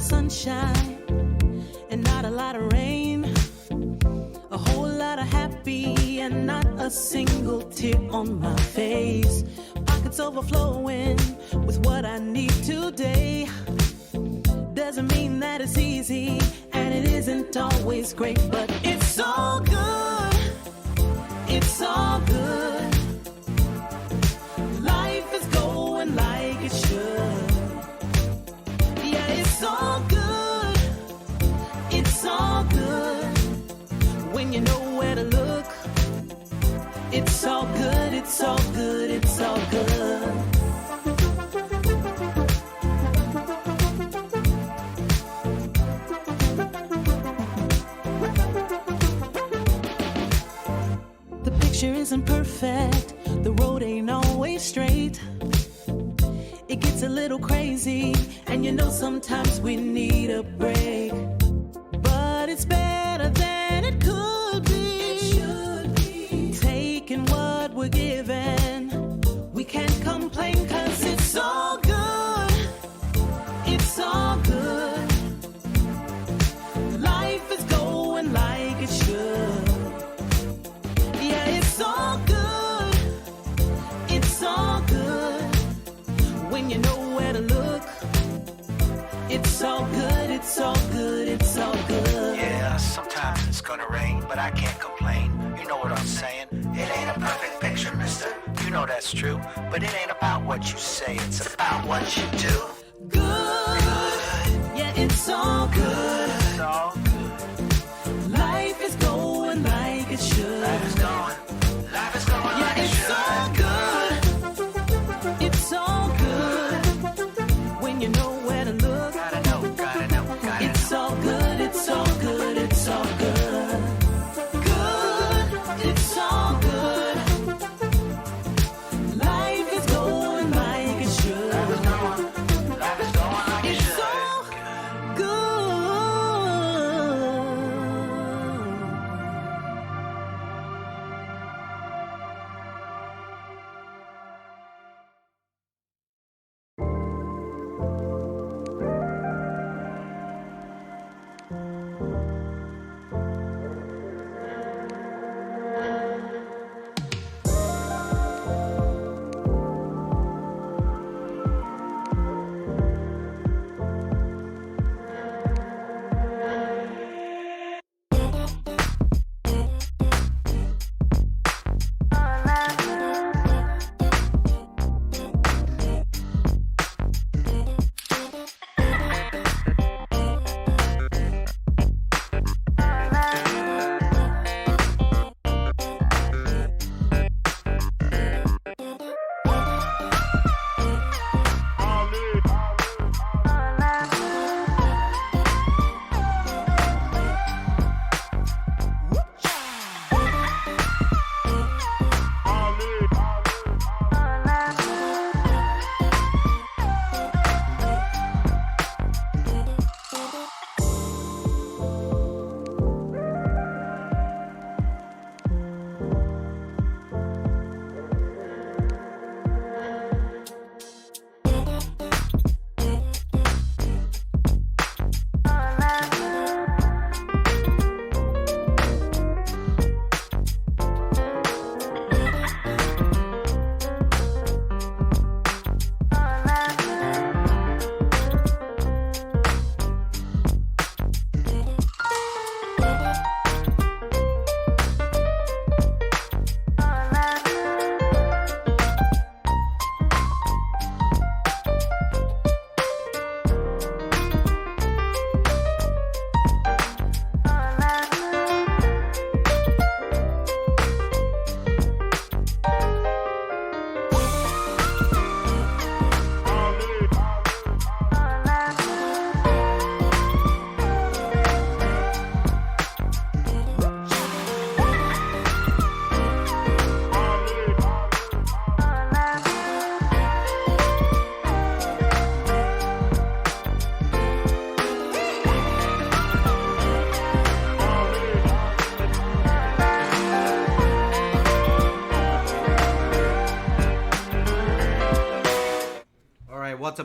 sunshine and not a lot of rain. A whole lot of happy and not a single tear on my face. Pockets overflowing with what I need today. Doesn't mean that it's easy and it isn't always great, but it's all good. It's all good. Life is going like it should. Yeah, it's all good. It's all good. When you know where to look, it's all good, it's all good, it's all good. The picture isn't perfect, the road ain't always straight. It gets a little crazy, and you know sometimes we need a break. But it's better than it could be. It should be. Taking what we're given, we can't complain 'cause it's all good. It's all good. Life is going like it should. Yeah, it's all good. It's all good. When you know where to look, it's all good, it's all good, it's all good. Yeah, sometimes it's gonna rain, but I can't complain. You know what I'm saying? It ain't a perfect picture, mister. You know that's true. But it ain't about what you say, it's about what you do. Good. Yeah, it's all good. It's all good. Life is going like it should. Life is going Yeah, like it it's should. all good. It's all good. When you know where to look, Gotta know, gotta know, gotta it's know. all good, it's all good, it's all good. Good, it's all good. Life is going like it should. Life is going like it It's should. all good.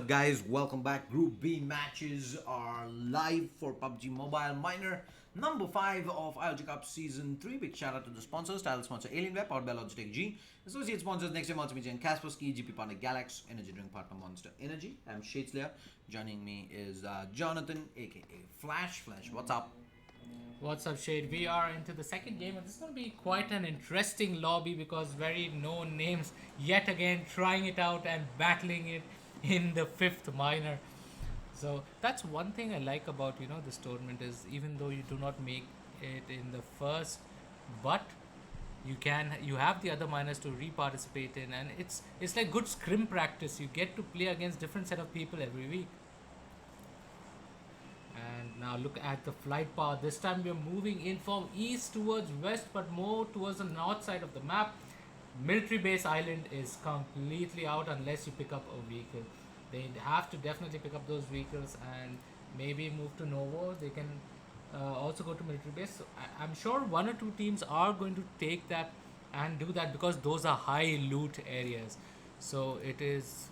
up, guys? Welcome back. Group B matches are live for PUBG Mobile Minor number 5 of ILG Cup Season 3. Big shout out to the sponsors. Title sponsor Alienware, powered by Logitech G. Associate sponsors Next Gen Multimedia and Kaspersky. GP partner Galax. Energy drink partner Monster Energy. I'm Shadeslayer. Joining me is Jonathan, aka Flash. Flash, what's up? What's up, Shade? We are into the second game, and this is going to be quite an interesting lobby because very known names yet again trying it out and battling it in the 5th minor. So that's one thing I like about this tournament is even though you do not make it in the first, but you have the other minors to re-participate in, and it's like good scrim practice. You get to play against different set of people every week. And now look at the flight path. This time we are moving in from east towards west, but more towards the north side of the map. Military base island is completely out unless you pick up a vehicle. They have to definitely pick up those vehicles and maybe move to Novo. They can also go to military base. So I'm sure 1 or 2 teams are going to take that and do that because those are high loot areas. So it is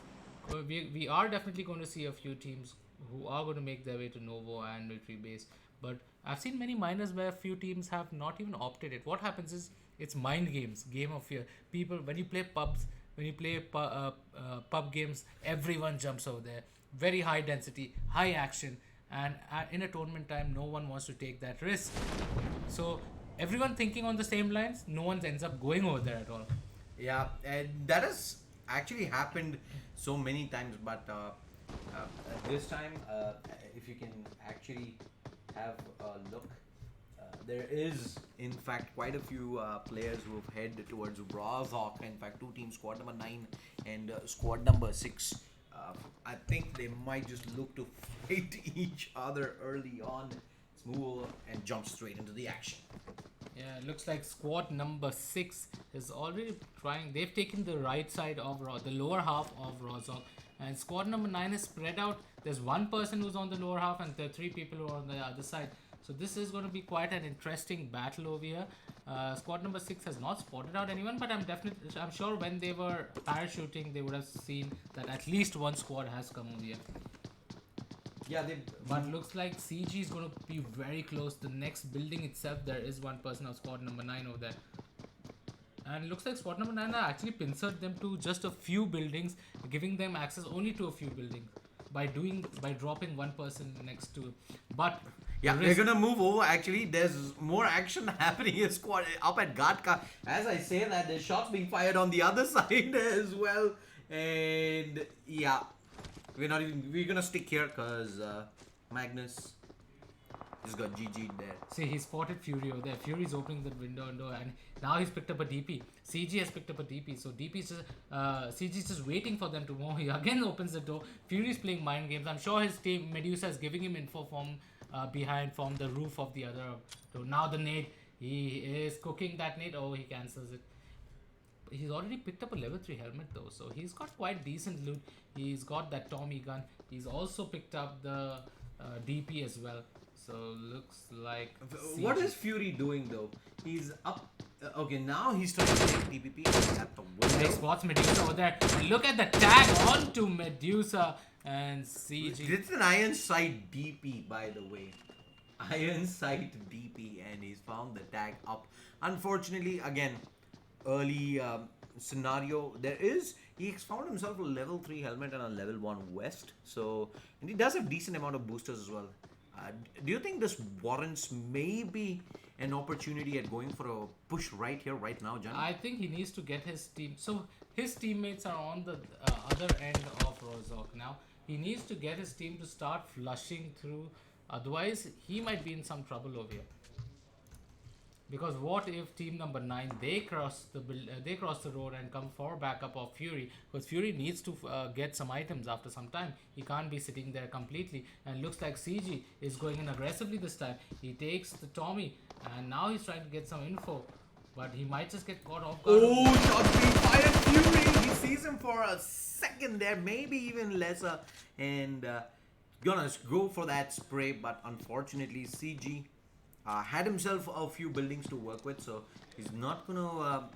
we are definitely going to see a few teams who are going to make their way to Novo and military base. But I've seen many minors where few teams have not even opted it. What happens is it's mind games, game of fear. People, when you play pub games, everyone jumps over there. Very high density, high action, and in a tournament time, no one wants to take that risk. So everyone thinking on the same lines, no one ends up going over there at all. Yeah, and that has actually happened so many times, but this time, if you can actually have a look, there is in fact quite a few players who have headed towards Rozhok. In fact, 2 teams, squad number 9 and squad number 6. I think they might just look to fight each other early on. Let's move over and jump straight into the action. Yeah, it looks like squad number 6 is already trying. They've taken the right side of the lower half of Rozhok. And squad number 9 is spread out. There's 1 person who's on the lower half and there are 3 people who are on the other side. So this is going to be quite an interesting battle over here. Squad number 6 has not spotted out anyone, but I'm sure when they were parachuting, they would have seen that at least 1 squad has come over here. Yeah, but looks like CG is going to be very close. The next building itself, there is 1 person of squad number 9 over there. And it looks like squad number 9 are actually pincered them to just a few buildings, giving them access only to a few buildings by dropping 1 person next to it. But yeah, we're gonna move over. Actually, there's more action happening in squad up at Gatka. As I say that, there's shots being fired on the other side as well. And yeah, we're gonna stick here because Magnus just got GG'd there. See, he spotted Fury over there. Fury's opening the window and now he's picked up a DP. CG has picked up a DP. So DP's just CG's just waiting for them to move. He again opens the door. Fury's playing mind games. I'm sure his team Medusa is giving him info from from the roof of the other. So now the nade. He is cooking that nade. Oh, he cancels it. He's already picked up a level 3 helmet though. So he's got quite decent loot. He's got that Tommy gun. He's also picked up the DP as well. So looks like what is Fury doing though? He's up. Okay, now he's trying to take DPP at the window. He spots Medusa over there. And look at the tag onto Medusa and CG. It's an iron sight DP, by the way. Iron sight DP, and he's found the tag up. Unfortunately, again, early scenario. He's found himself a level 3 helmet and a level 1 vest. So, and he does have decent amount of boosters as well. Do you think this warrants maybe an opportunity at going for a push right here, right now, John? I think he needs to get his team. So his teammates are on the other end of Rozhok now. He needs to get his team to start flushing through. Otherwise, he might be in some trouble over here. Because what if team number 9 they cross the road and come for backup of Fury? Because Fury needs to get some items after some time. He can't be sitting there completely. And looks like CG is going in aggressively this time. He takes the Tommy and now he's trying to get some info. But he might just get caught off guard. Oh, shots being fired. Fury, he sees him for a second there, maybe even lesser, and gonna go for that spray. But unfortunately, CG had himself a few buildings to work with, so he's not gonna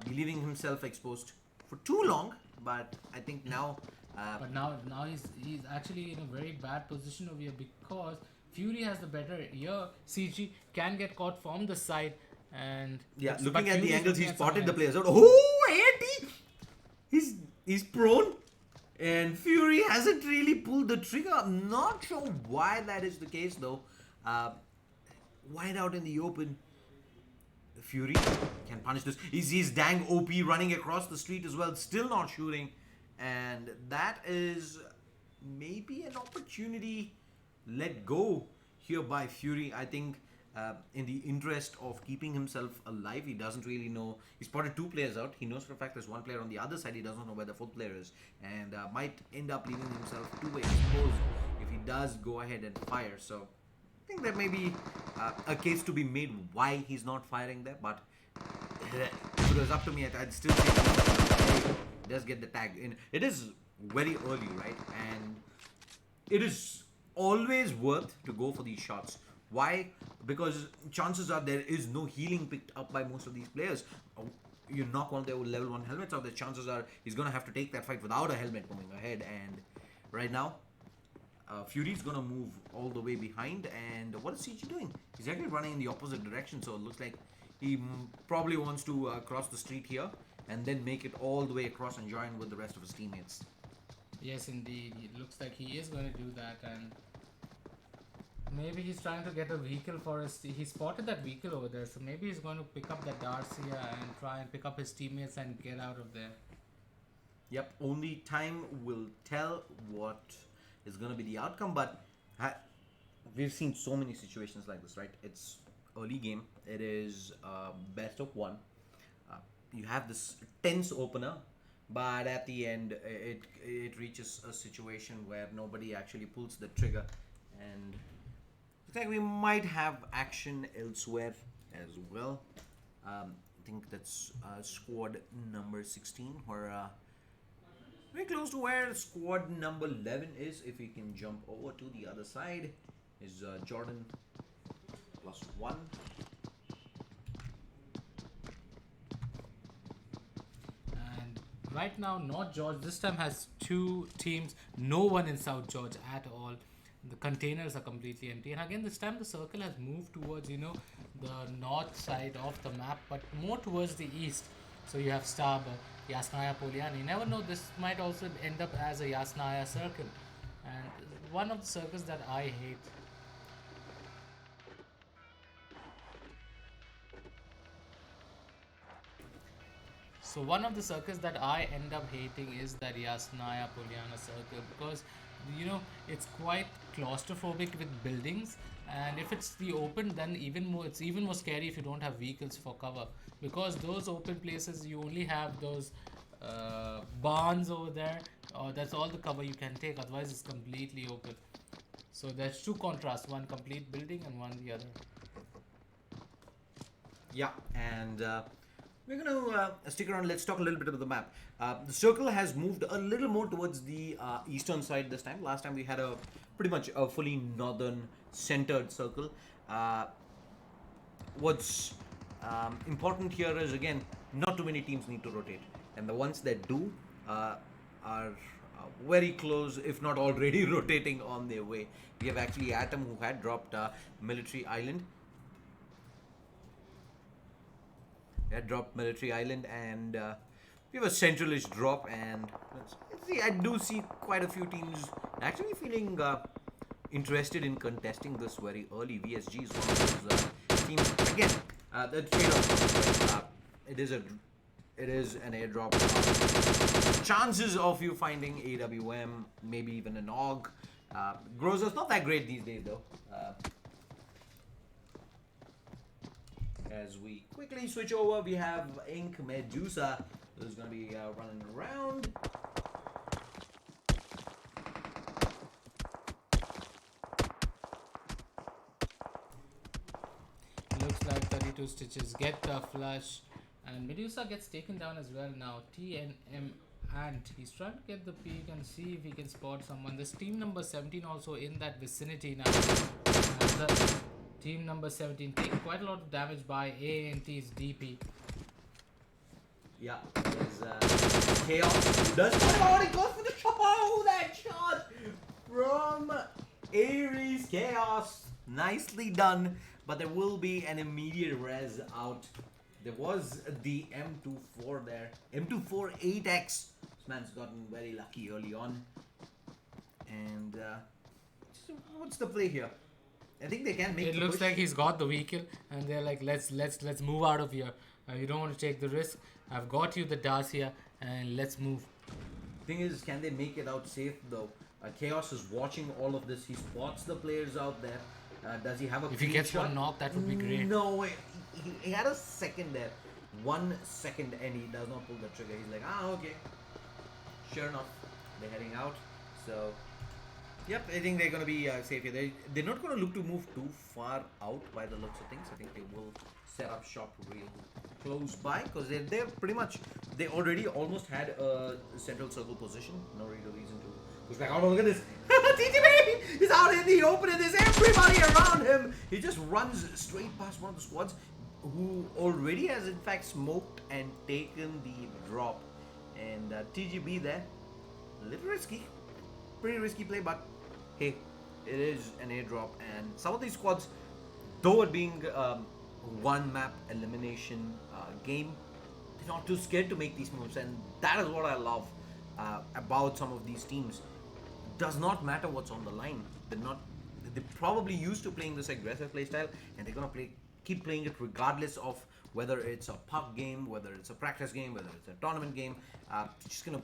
be leaving himself exposed for too long. But I think now But now he's actually in a very bad position over here because Fury has the better ear. CG can get caught from the side, and Yeah, but looking at the Fury's angles, he looking at spotted the someone players out. Oh, AT! He's prone, and Fury hasn't really pulled the trigger. I'm not sure why that is the case though. Wide out in the open. Fury can punish this. He's dang OP running across the street as well, still not shooting, and that is maybe an opportunity let go here by Fury. I think in the interest of keeping himself alive, he doesn't really know. He spotted two players out. He knows for a fact there's one player on the other side. He doesn't know where the fourth player is, and might end up leaving himself two-way exposed if he does go ahead and fire. So I think there may be a case to be made why he's not firing there, but if it was up to me, I'd still say he does get the tag in. It is very early, right? And it is always worth to go for these shots. Why? Because chances are there is no healing picked up by most of these players. You knock one of their level 1 helmets out, the chances are he's going to have to take that fight without a helmet moving ahead. And right now, Fury's going to move all the way behind. And what is CG doing? He's actually running in the opposite direction, so it looks like he probably wants to cross the street here and then make it all the way across and join with the rest of his teammates. Yes, indeed. It looks like he is going to do that, and maybe he's trying to get a vehicle for his. He spotted that vehicle over there, so maybe he's going to pick up that Darcia and try and pick up his teammates and get out of there. Yep, only time will tell what is going to be the outcome, but we've seen so many situations like this, right? It's early game. It is best of one. You have this tense opener, but at the end, it reaches a situation where nobody actually pulls the trigger, and looks like we might have action elsewhere as well. I think that's squad number 16, where very close to where squad number 11 is. If we can jump over to the other side, is Jordan +1. Right now, North George this time has two teams, no one in South George at all. The containers are completely empty, and again this time the circle has moved towards, you know, the north side of the map, but more towards the east. So you have Starber, Yasnaya, Poliani. You never know, this might also end up as a Yasnaya circle, and one of the circles that I hate. So one of the circles that I end up hating is that Yasnaya Poliana circle, because you know it's quite claustrophobic with buildings, and if it's the open, then it's even more scary if you don't have vehicles for cover, because those open places you only have those barns over there, or that's all the cover you can take, otherwise it's completely open. So there's two contrasts, one complete building and one the other. Yeah, and we're going to stick around. Let's talk a little bit about the map. The circle has moved a little more towards the eastern side this time. Last time we had a pretty much a fully northern centered circle. What's important here is, again, not too many teams need to rotate. And the ones that do are very close, if not already rotating on their way. We have actually Atom, who had dropped Military Island. And we have a centralish drop, and let's see, I do see quite a few teams actually feeling interested in contesting this very early. VSG is one of those teams. Again, the trade-off, it is an airdrop. Chances of you finding AWM, maybe even an AUG. Groza's not that great these days though. As we quickly switch over, we have Ink Medusa, who's going to be running around. Looks like 32 Stitches get the flush, and Medusa gets taken down as well now. TNM Ant, he's trying to get the peek and see if he can spot someone. This team number 17 also in that vicinity now. And the team number 17 taking quite a lot of damage by ANT's DP. Yeah, there's Chaos, who does he goes for the Oh, that shot from Ares Chaos. Nicely done. But there will be an immediate res out. There was the M24 there. M24 8x. This man's gotten very lucky early on. And so what's the play here? I think they can make It the looks push. like he's got the vehicle, and they're like, let's move out of here. You don't want to take the risk. I've got you the Dacia, and let's move. Thing is, can they make it out safe though? Chaos is watching all of this. He spots the players out there. Does he have a If he clean gets shot? one knock, that would be great. No way. He had a second there. 1 second, and he does not pull the trigger. He's like, okay. Sure enough, they're heading out. So, yep, I think they're going to be safe here. They're not going to look to move too far out by the looks of things. I think they will set up shop real close by because they're pretty much, they already almost had a central circle position. No real reason to push back. Oh, look at this. TGB is out in the open and there's everybody around him. He just runs straight past one of the squads who already has in fact smoked and taken the drop. And TGB there, a little risky. Pretty risky play, but hey, it is an airdrop. And some of these squads, though it being one map elimination game, they're not too scared to make these moves, and that is what I love about some of these teams. Does not matter what's on the line. They're probably used to playing this aggressive playstyle, and they're gonna keep playing it regardless of whether it's a pub game, whether it's a practice game, whether it's a tournament game. Just gonna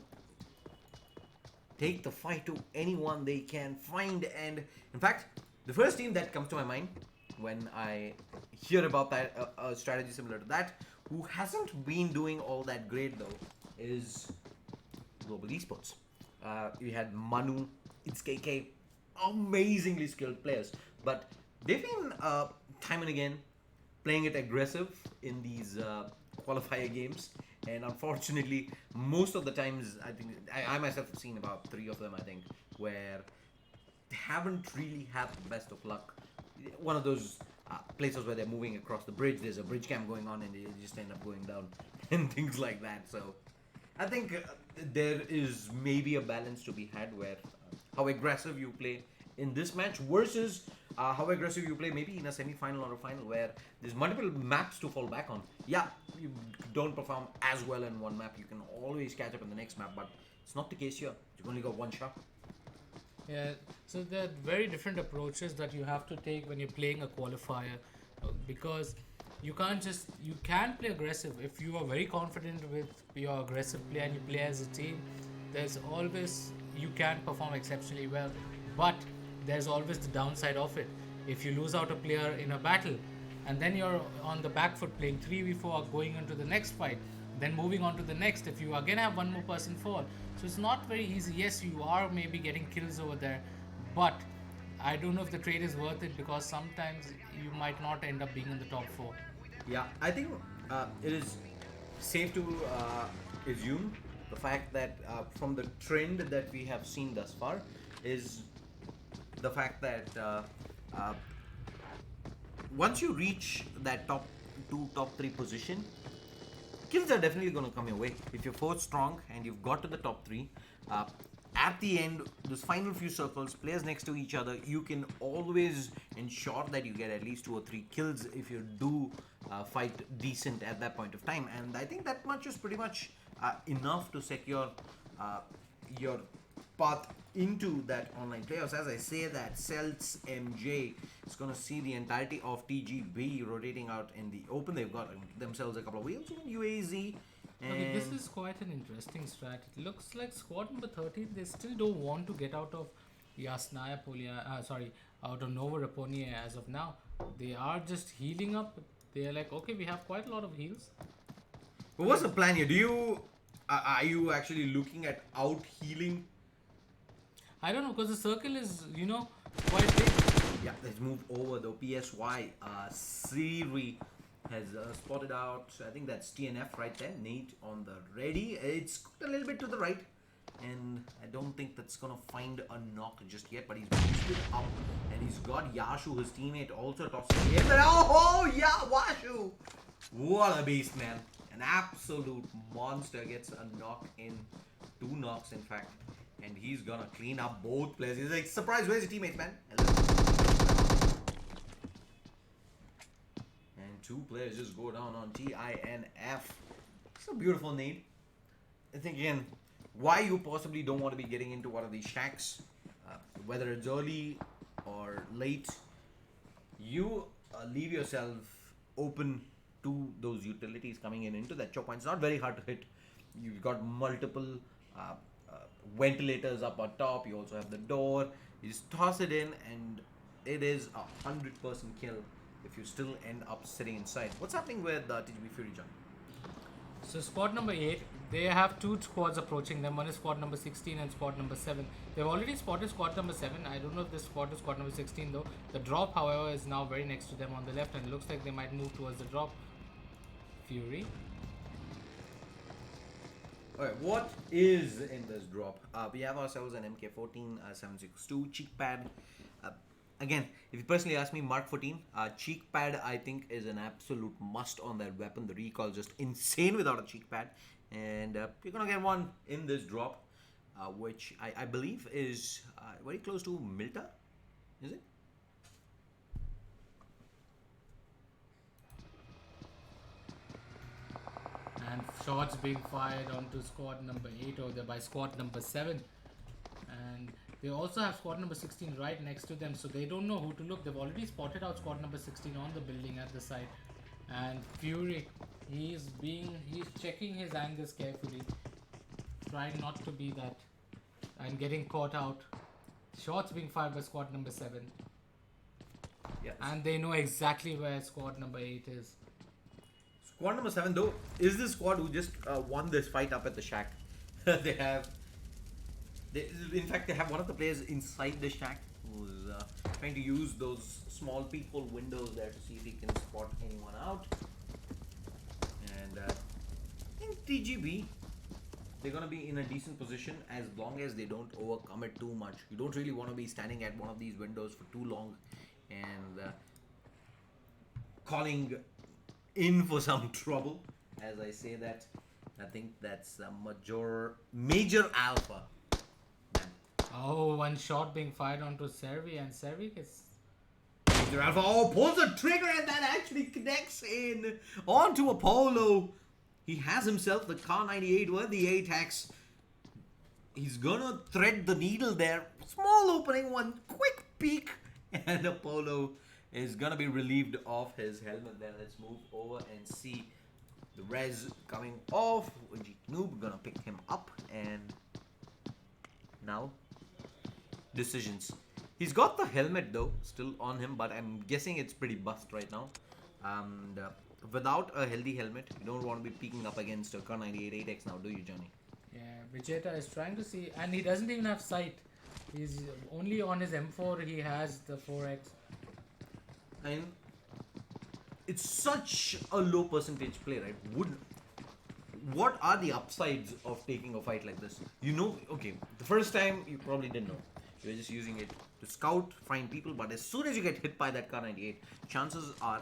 take the fight to anyone they can find. And in fact, the first team that comes to my mind when I hear about that a strategy similar to that, who hasn't been doing all that great though, is Global Esports. We had Manu, it's KK, amazingly skilled players, but they've been time and again playing it aggressive in these qualifier games, and unfortunately most of the times I myself have seen about 3 of them, I think, where they haven't really had the best of luck. One of those places where they're moving across the bridge, there's a bridge cam going on and they just end up going down and things like that. So I think there is maybe a balance to be had where how aggressive you play in this match versus how aggressive you play maybe in a semi-final or a final where there's multiple maps to fall back on. Yeah, you don't perform as well in one map, you can always catch up in the next map, but it's not the case here. You've only got one shot. Yeah, so there are very different approaches that you have to take when you're playing a qualifier, because you can play aggressive if you are very confident with your aggressive play and you play as a team. There's always, you can perform exceptionally well, but there's always the downside of it. If you lose out a player in a battle and then you're on the back foot playing 3v4 going into the next fight, then moving on to the next, if you again have one more person fall, so it's not very easy. Yes, you are maybe getting kills over there, but I don't know if the trade is worth it because sometimes you might not end up being in the top 4. Yeah, I think it is safe to assume the fact that from the trend that we have seen thus far is the fact that once you reach that top 2, top 3 position, kills are definitely going to come your way. If you're 4 strong and you've got to the top 3, at the end, those final few circles, players next to each other, you can always ensure that you get at least 2 or 3 kills if you do fight decent at that point of time. And I think that much is pretty much enough to secure your path into that online playoffs. As I say that, Celts MJ is going to see the entirety of TGB rotating out in the open. They've got themselves a couple of wheels in UAZ. Okay, this is quite an interesting strat. It looks like squad number 13, they still don't want to get out of Yasnaya Polia, out of Nova Raponia as of now. They are just healing up. They are like, okay, we have quite a lot of heals. But what's the plan here? Are you actually looking at out healing? I don't know, because the circle is, quite big. Yeah, let's move over though. PSY, Siri has spotted out, I think that's TNF right there. Nate on the ready. It's a little bit to the right, and I don't think that's gonna find a knock just yet, but he's boosted up, and he's got Yashu, his teammate, also tossing in. Oh yeah, Washu! What a beast, man. An absolute monster. Gets a knock in, 2 knocks in fact. and he's gonna clean up both players. He's like, surprise, where's your teammates, man? And two players just go down on TINF. It's a beautiful nade. I think again, why you possibly don't want to be getting into one of these shacks, whether it's early or late, you leave yourself open to those utilities coming in into that choke point. It's not very hard to hit. You've got multiple ventilators up on top. You also have the door. You just toss it in, and it is 100% kill if you still end up sitting inside. What's happening with TGB Fury, John? So squad number 8, they have two squads approaching them. One is squad number 16 and squad number 7. They've already spotted squad number 7. I don't know if this squad is squad number 16 though. The drop, however, is now very next to them on the left, and it looks like they might move towards the drop. Fury. Alright, what is in this drop? We have ourselves an MK14 762 cheek pad. Again, if you personally ask me, Mark 14, cheek pad I think is an absolute must on that weapon. The recoil is just insane without a cheek pad. And you're going to get one in this drop, which I believe is very close to Milta. Is it? And shots being fired onto squad number 8 or by squad number 7. And they also have squad number 16 right next to them, so they don't know who to look. They've already spotted out squad number 16 on the building at the side. And Fury, he's checking his angles carefully, trying not to be that, and getting caught out. Shots being fired by squad number 7. Yes. And they know exactly where squad number 8 is. Squad number 7 though is the squad who just won this fight up at the shack. In fact, they have one of the players inside the shack who's trying to use those small peephole windows there to see if he can spot anyone out. And I think TGB, they're going to be in a decent position as long as they don't overcome it too much. You don't really want to be standing at one of these windows for too long and calling in for some trouble. As I say that, I think that's a major alpha. Oh, one shot being fired onto Servi, and Servi gets... Major alpha, pulls the trigger, and that actually connects in onto Apollo. He has himself the Car 98 with the ATAX. He's gonna thread the needle there. Small opening, one quick peek, and Apollo is gonna be relieved of his helmet there. Let's move over and see the res coming off. Noob gonna pick him up, and now decisions. He's got the helmet though still on him, but I'm guessing it's pretty bust right now. And without a healthy helmet, you don't want to be peeking up against a Car 98 8X now, do you, Johnny? Yeah, Vegeta is trying to see, and he doesn't even have sight. He's only on his M4, he has the 4X. And it's such a low percentage play, right? What are the upsides of taking a fight like this? You know, okay, the first time you probably didn't know. You were just using it to scout, find people, but as soon as you get hit by that Car 98, chances are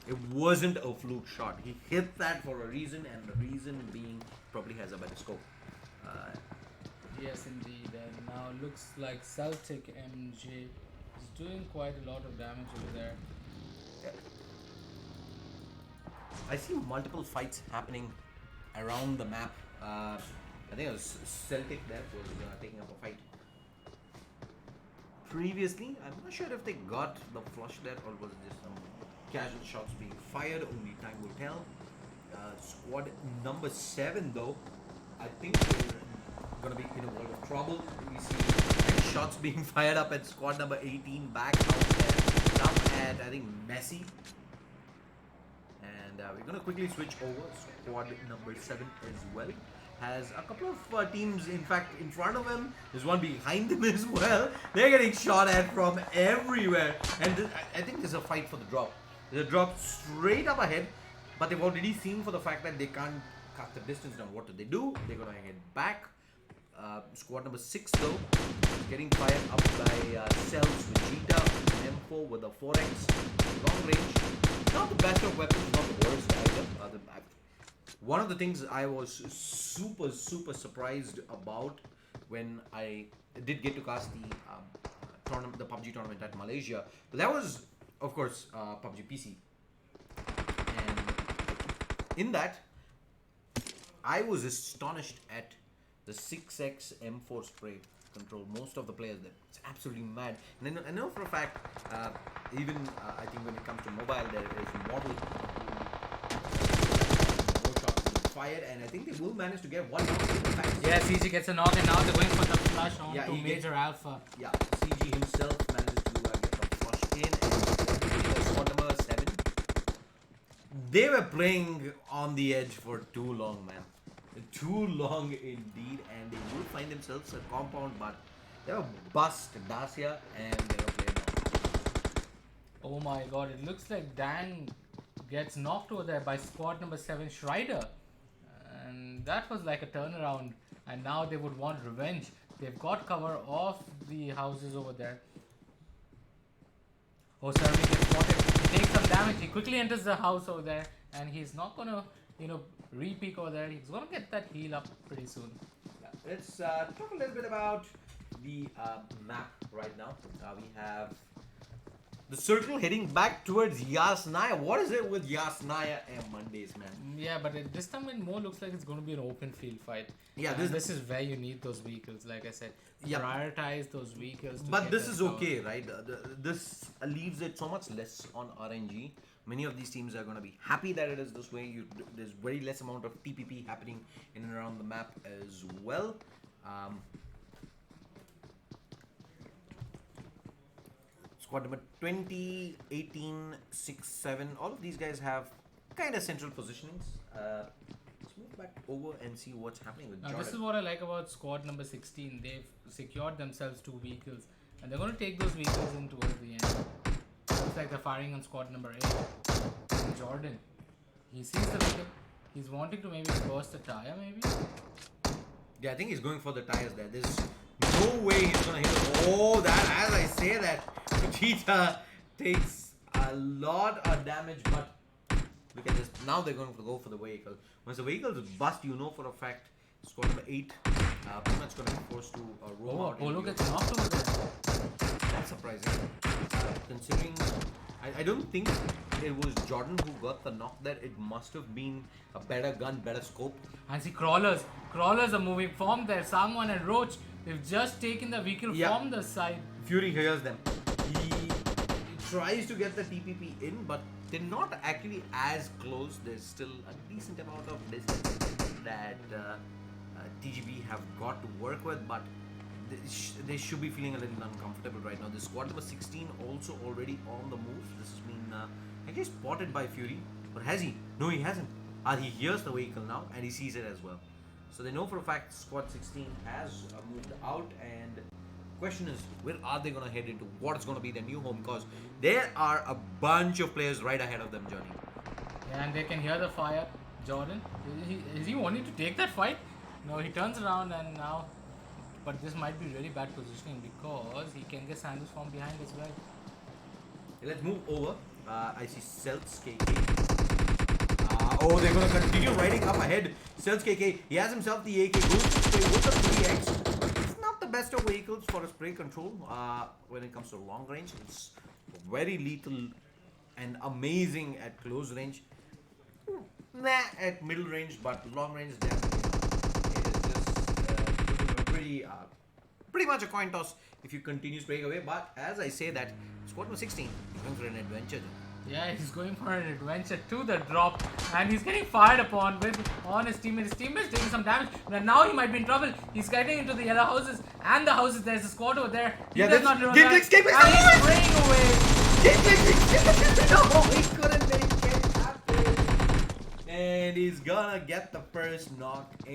it wasn't a fluke shot. He hit that for a reason, and the reason being probably has a better scope. Yes, indeed. And now looks like Celtic MJ is doing quite a lot of damage over there. Yeah. I see multiple fights happening around the map. I think it was Celtic that was taking up a fight. Previously, I'm not sure if they got the flush there or was it just some casual shots being fired. Only time will tell. Squad number 7 though, I think they're gonna be in a world of trouble. We see shots being fired up at squad number 18 back out there. Some at I think Messi. And we're gonna quickly switch over. Squad number 7 as well has a couple of teams, in fact, in front of him. There's one behind him as well. They're getting shot at from everywhere. And I think there's a fight for the drop. There's a drop straight up ahead, but they've already seen for the fact that they can't cut the distance down. What do? They're gonna head back. Squad number 6 though, getting fired up by Cells with Vegeta, an M4 with a 4X, long range. Not the best of weapons, not the worst either. One of the things I was super surprised about when I did get to cast the tournament, the PUBG tournament at Malaysia. But that was, of course, PUBG PC. And in that, I was astonished at the 6x M4 spray control. Most of the players there, it's absolutely mad. And I know for a fact, even I think when it comes to mobile, there is model more shots fired, and I think they will manage to get one knock in the fact. Yeah, CG gets a knock, and now they're going for the flush on Yeah, to he gets- Major Alpha. Yeah, CG himself manages to get the flush in, and squad number 7. They were playing on the edge for too long, man. Too long indeed, and they will find themselves a compound, but they were bust Dacia, and they were playing on. Oh my god, it looks like Dang gets knocked over there by squad number 7 Schreider. And that was like a turnaround, and now they would want revenge. They've got cover of the houses over there. Oh, Servi gets spotted. He takes some damage. He quickly enters the house over there, and he's not gonna, re-peek over there. He's gonna get that heal up pretty soon. Let's talk a little bit about the map right now. We have the circle heading back towards Yasnaya. What is it with Yasnaya and Mondays, man? Yeah, but this time it more looks like it's going to be an open field fight. Yeah, And this is where you need those vehicles, like I said. Yeah. Prioritize those vehicles. But get this that is power. okay, right? This leaves it so much less on RNG. Many of these teams are going to be happy that it is this way. There's very less amount of TPP happening in and around the map as well. Squad number 20, 18, 6, 7. All of these guys have kind of central positionings. Let's move back over and see what's happening with Now, Jordan. this is what I like about squad number 16. They've secured themselves 2 vehicles, and they're going to take those vehicles in towards the end. Looks like they're firing on squad number 8. And Jordan, he sees the vehicle. He's wanting to maybe burst a tire, maybe. Yeah, I think he's going for the tires there. There's no way he's gonna hit it. Oh, that, as I say that, Cheetah takes a lot of damage, but look at this. Now they're going to go for the vehicle. Once the vehicle is bust, you know for a fact, squad number 8 pretty much gonna be forced to roam Oh, out. Apollo into- gets knocked over there. That's surprising. Considering, I don't think it was Jordan who got the knock there. It must have been a better gun, better scope. And see, crawlers. Crawlers are moving from there. Sangwan and Roach, they've just taken the vehicle Yeah. from the side. Fury hears them. He tries to get the TPP in, but they're not actually as close. There's still a decent amount of distance that TGB have got to work with, but they should be feeling a little uncomfortable right now. This squad number 16 also already on the move. This has been actually spotted by Fury, but has he? No, he hasn't. He hears the vehicle now and he sees it as well. So they know for a fact squad 16 has moved out, and question is, where are they going to head into? What's going to be their new home? Because there are a bunch of players right ahead of them, Johnny. Yeah, and they can hear the fire. Jordan, is he wanting to take that fight? No, he turns around and now... But this might be really bad positioning because he can get sandals from behind as well. Let's move over. I see Celts KK. Oh, they're going to continue riding up ahead. Celts KK, he has himself the AK, goes to spray with the 3X. It's not the best of vehicles for a spray control when it comes to long range. It's very lethal and amazing at close range. Nah, at middle range, but long range definitely. It is just pretty much a coin toss if you continue spraying away. But as I say that, squad number 16 is going for an adventure. Yeah, he's going for an adventure to the drop, and he's getting fired upon on his teammate. His teammate's taking some damage, but now he might be in trouble. He's getting into the yellow houses and the houses. There's a squad over there. He Yeah, does that's- not Game realize, Glitch, Game Glitch. and he's spraying away. No, he couldn't make it happen. And he's gonna get the first knock in.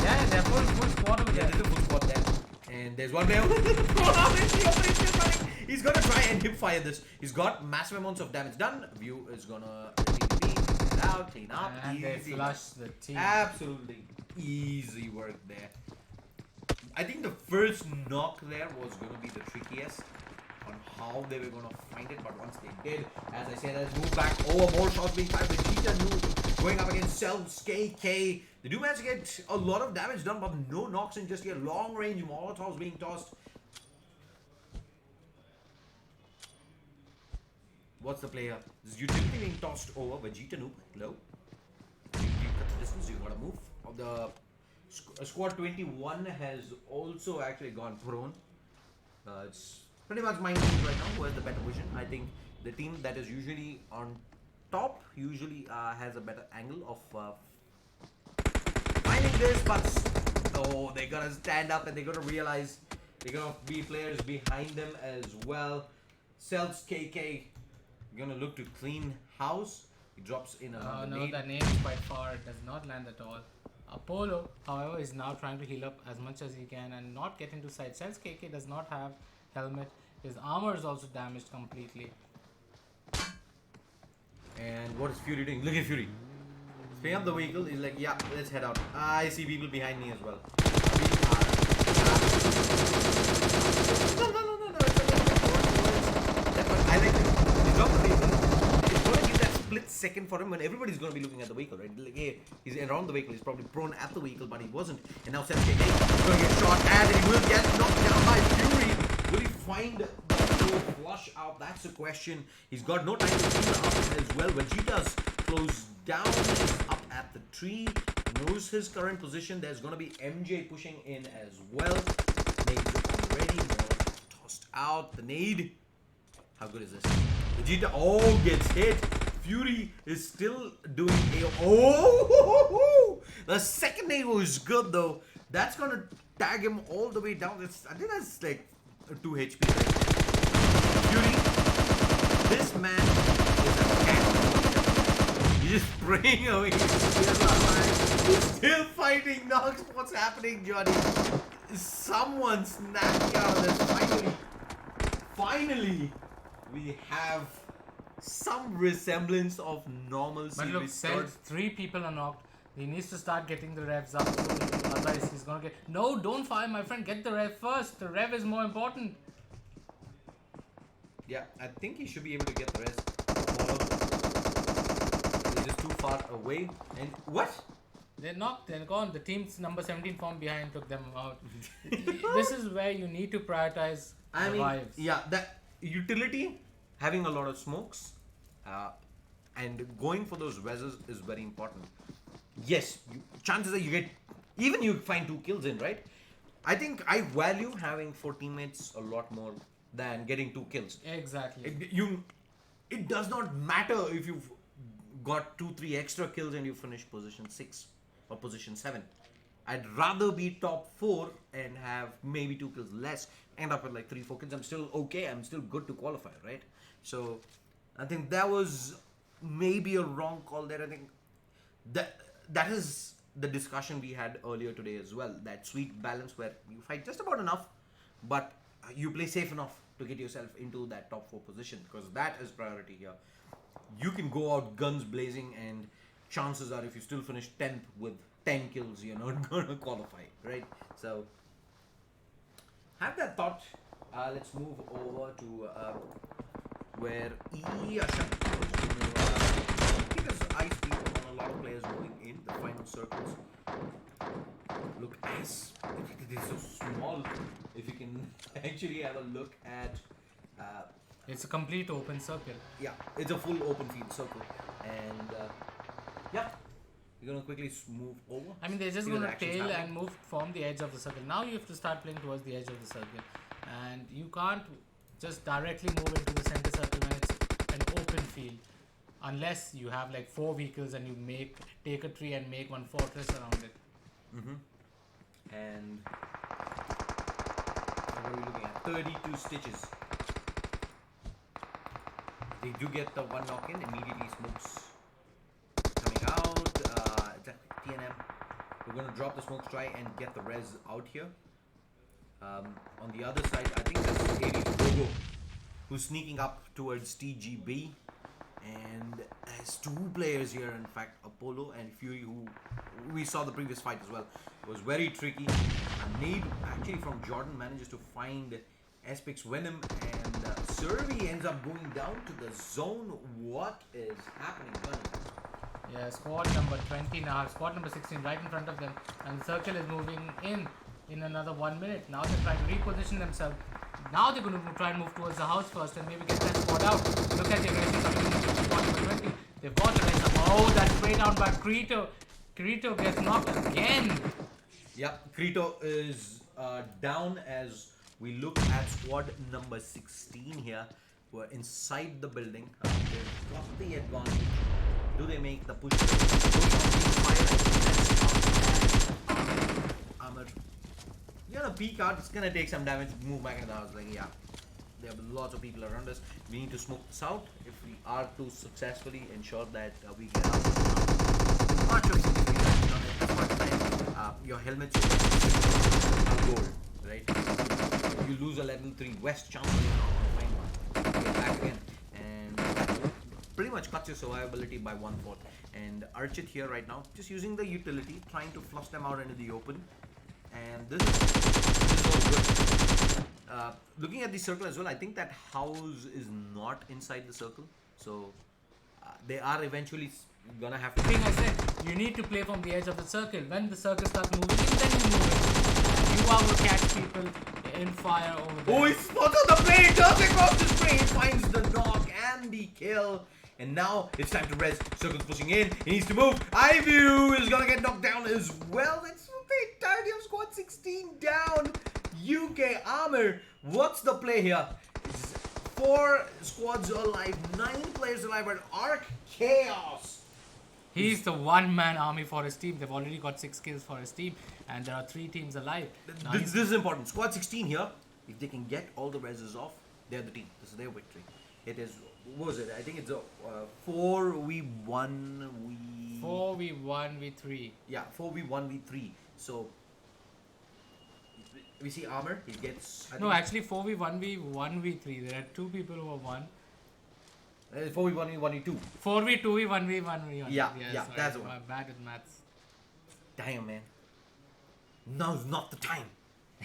Yeah, they're full squad over Yeah, there. there's a full squad there. And there's one player thrown out in the open. He's still running. He's gonna try and hip fire this. He's got massive amounts of damage done. View is gonna get out, clean up. And they Easy. flush the team. Absolutely easy work there. I think the first knock there was gonna be the trickiest. on how they were going to find it, but once they did, as I said, let's move back. Oh, more shots being fired. Vegeta Noob going up against Cells KK. They do manage to get a lot of damage done, but no knocks in just yet. Long range Molotovs being tossed. What's the player? This utility being tossed over. Vegeta Noob. Low. You cut the distance, you gotta move. The squad 21 has also actually gone prone. It's pretty much my team right now who has the better vision. I think the team that is usually on top usually has a better angle of finding this, but oh, they gotta stand up and they gotta realize they gotta be players behind them as well. Cells KK gonna look to clean house. He drops in another no, nade. that nade is quite far. It does not land at all. Apollo, however, is now trying to heal up as much as he can and not get into sight. Cells KK does not have helmet. His armor is also damaged completely. And what is Fury doing? Look at Fury. Picking up the vehicle. He's like, yeah, let's head out. I see people behind me as well. No. I like it. He dropped the vehicle. It's going to give that split second for him when everybody's going to be looking at the vehicle, right? Like, hey, he's around the vehicle. He's probably prone at the vehicle, but he wasn't. And now Cells KK is going to get shot and he will get knocked down by Fury. Will he find the flush out? That's the question. He's got no time to heal up as well. Vegeta's close down. He's up at the tree. Knows his current position. There's going to be MJ pushing in as well. Nades already. More tossed out. The nade. How good is this? Vegeta, oh, gets hit. Fury is still doing a... Oh! The second nade was good though. That's going to tag him all the way down. I think that's like 2 HP. Fury, this man is a cat. He's just spraying away. He's still fighting. Nox, what's happening, Johnny? Someone snapped out of this. Finally, we have some resemblance of normalcy. But look, Cells, 3 people are knocked. He needs to start getting the revs up soon, otherwise he's gonna get... No, don't fire, my friend. Get the rev first. The rev is more important. Yeah, I think he should be able to get the rest. He's just too far away. And what? They're knocked. They're gone. The team's number 17 form behind took them out. This is where you need to prioritize revives. Yeah, that utility, having a lot of smokes, and going for those reses is very important. Yes, chances are you get, even you find 2 kills in, right? I think I value having 4 teammates a lot more than getting 2 kills. Exactly. It does not matter if you've got 2-3 extra kills and you finish position 6 or position 7. I'd rather be top 4 and have maybe 2 kills less, end up with like 3-4 kills. I'm still okay. I'm still good to qualify, right? So I think that was maybe a wrong call there. I think that is the discussion we had earlier today as well. That sweet balance where you fight just about enough, but you play safe enough to get yourself into that top 4 position, because that is priority here. You can go out guns blazing, and chances are if you still finish 10th with 10 kills, you're not going to qualify, right? So have that thought. Let's move over to where Iyasha because I speak on a lot of players going in the final circles. Look, as it is so small. If you can actually have a look at It's a complete open circle. yeah, it's a full open field circle, and yeah, you're gonna quickly move over. I mean, they're just See going the to actions tail happening. and move from the edge of the circle. Now you have to start playing towards the edge of the circle. And you can't just directly move into the center circle when it's an open field. Unless you have like 4 vehicles and you take a tree and make one fortress around it. And what are we looking at? 32 stitches. They do get the 1 knock in, immediately smokes coming out. It's a TNM. We're going to drop the smokes, try and get the res out here. On the other side, I think that's 80 Gogo, who's sneaking up towards TGB. And there's 2 players here, in fact, Apollo and Fury, who we saw the previous fight as well. It was very tricky. A nade actually from Jordan manages to find Espix Venom, and And Survey ends up going down to the zone. What is happening, Gunny? Yeah, squad number 20 now, squad number 16 right in front of them, and the circle is moving in another 1 minute. Now they're trying to reposition themselves. Now they're going to try and move towards the house first and maybe get that squad out. Look at the aggression coming into squad number 20. They've got the rest of. Oh, that spray down by Krito. Krito gets knocked again. Yep, Krito is down as we look at squad number 16 here. We're inside the building. They've got the advantage. Do they make the push? Amr, you're gonna peek out. It's gonna take some damage to move back into the house. Like, yeah, there are lots of people around us. We need to smoke this out if we are to successfully ensure that we get out. Not sure if you have done it. First time, your helmets are gold, right? You lose a level 3 West chance on find one. Get back again. And pretty much cuts your survivability by 1/4. And Archit here right now, just using the utility, trying to flush them out into the open. And this is all good. Looking at the circle as well, I think that house is not inside the circle. So they are eventually gonna have to. The thing I said, you need to play from the edge of the circle. When the circle starts moving in, then you move in. You are going to catch people in fire over there. Oh, he spotted the play, turns across the screen, finds the knock and the kill. And now it's time to res. Circle's pushing in. He needs to move. Iview is gonna get knocked down as well. It's the entirety of squad 16 down. UK Armor. What's the play here? It's 4 squads alive, 9 players alive, but Arc Chaos. He's the one-man army for his team. They've already got 6 kills for his team, and there are 3 teams alive. Now This is important. Squad 16 here, if they can get all the reses off, they're the team. This is their victory. It is, what was it? I think it's a 4v1 4v1 v3. Yeah, 4v1 v3. So we see Armor. He gets. No, actually 4v1 v1 v3. There are 2 people who are 1. 4v1 v1v2. 4v2 v1 v1 v1. Yeah, Yes, yeah, sorry, that's the one. I'm bad at maths. Damn, man. Now's not the time.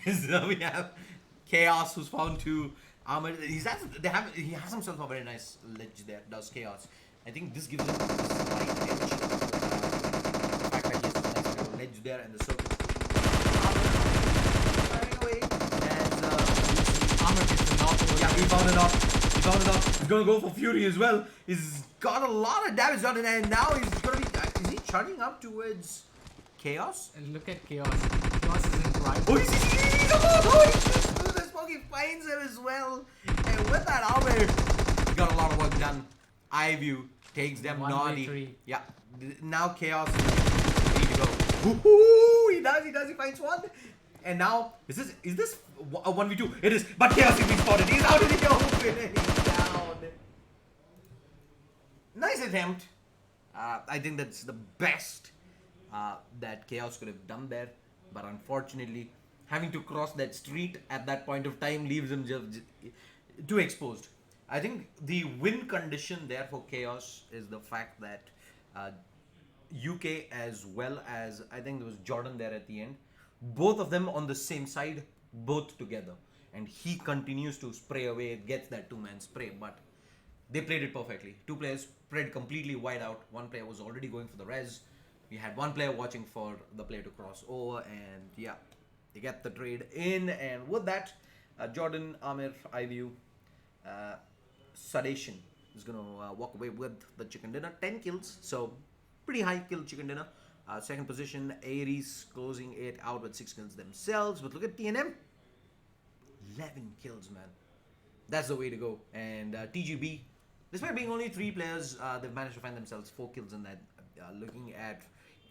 So we have Chaos, who's found to Armor. He has himself a very nice ledge there. Does Chaos? I think this gives him a slight edge. The fact that he has a nice little ledge there and the circle. Running away. And Armor gets the knock. yeah, he found it off. He's gonna go for Fury as well. He's got a lot of damage done, and now he's gonna be. Is he charging up towards Chaos? And look at Chaos. Chaos is in prime. Oh, he's almost. Oh, he shoots through the smoke. He finds him as well. And with that armor, he got a lot of work done. Iview takes them 1v3. naughty. Yeah. Now Chaos is ready to go. Woohoo! He does. He finds one. And now, is this a 1v2? It is. But Chaos is being spotted. He's out in the open and he's down. Nice attempt. I think that's the best that Chaos could have done there. But unfortunately, having to cross that street at that point of time leaves him just too exposed. I think the win condition there for Chaos is the fact that UK as well as, I think there was Jordan there at the end. Both of them on the same side, both together. And he continues to spray away, gets that 2-man spray. But they played it perfectly. 2 players spread completely wide out. 1 player was already going for the res. We had 1 player watching for the player to cross over. And yeah, they get the trade in. And with that, Jordan, Amir, Iview, Sadation is going to walk away with the chicken dinner. 10 kills. So pretty high kill chicken dinner. Second position, Ares closing it out with 6 kills themselves. But look at TNM. 11 kills, man. That's the way to go. And TGB, despite being only 3 players, they've managed to find themselves 4 kills in that. Looking at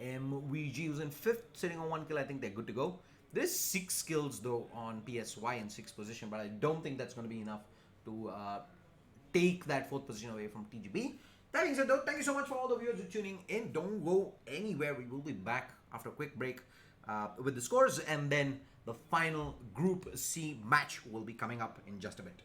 MVG, who's in 5th, sitting on 1 kill. I think they're good to go. There's 6 kills, though, on PSY in 6th position. But I don't think that's going to be enough to take that 4th position away from TGB. That being said, though, thank you so much for all the viewers who are tuning in. Don't go anywhere. We will be back after a quick break with the scores, and then the final Group C match will be coming up in just a bit.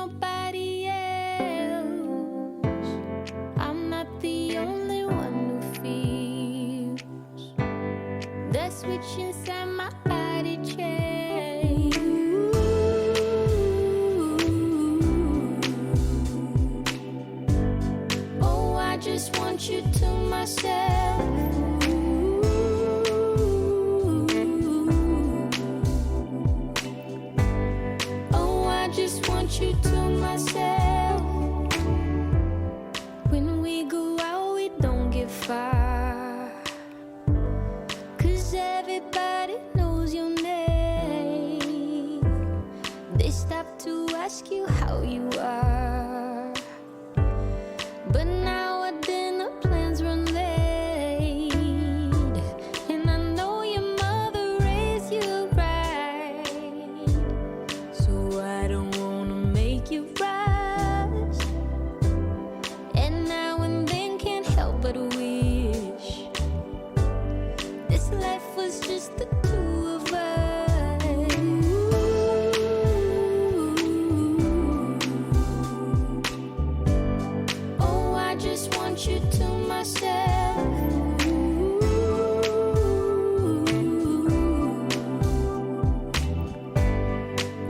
nobody else. I'm not the only one who feels the switch inside my body change. Oh, I just want you to myself. Oh, I just want you to myself. When we go out, we don't get far, 'cause everybody knows your name. They stop to ask you how you are, but now our dinner plans run late, and I know your mother raised you right, so I don't wanna make you rush. And now and then can't help but wish this life was just the two of us. Oh, I just want you to myself.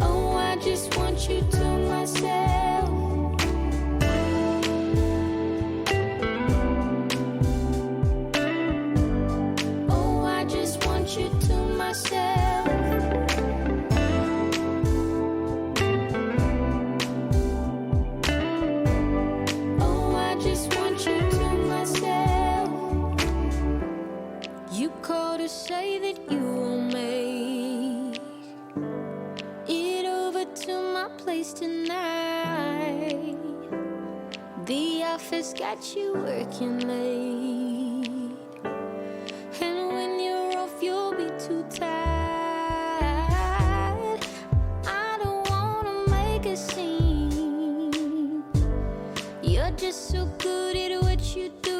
Oh, I just want you to myself. Oh, I just want you to myself. Oh, I just want you to myself. You called to say that you will make it over to my place tonight. The office got you working late, and when you're off, you'll be too tired. I don't wanna make a scene. You're just so good at what you do.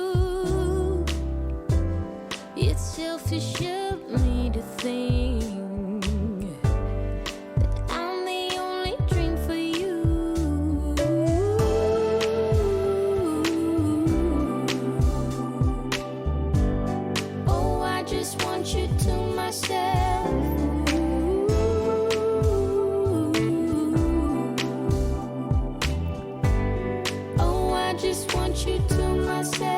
It's selfish of me to think that I'm the only dream for you. Oh, I just want you to myself. Oh, I just want you to myself.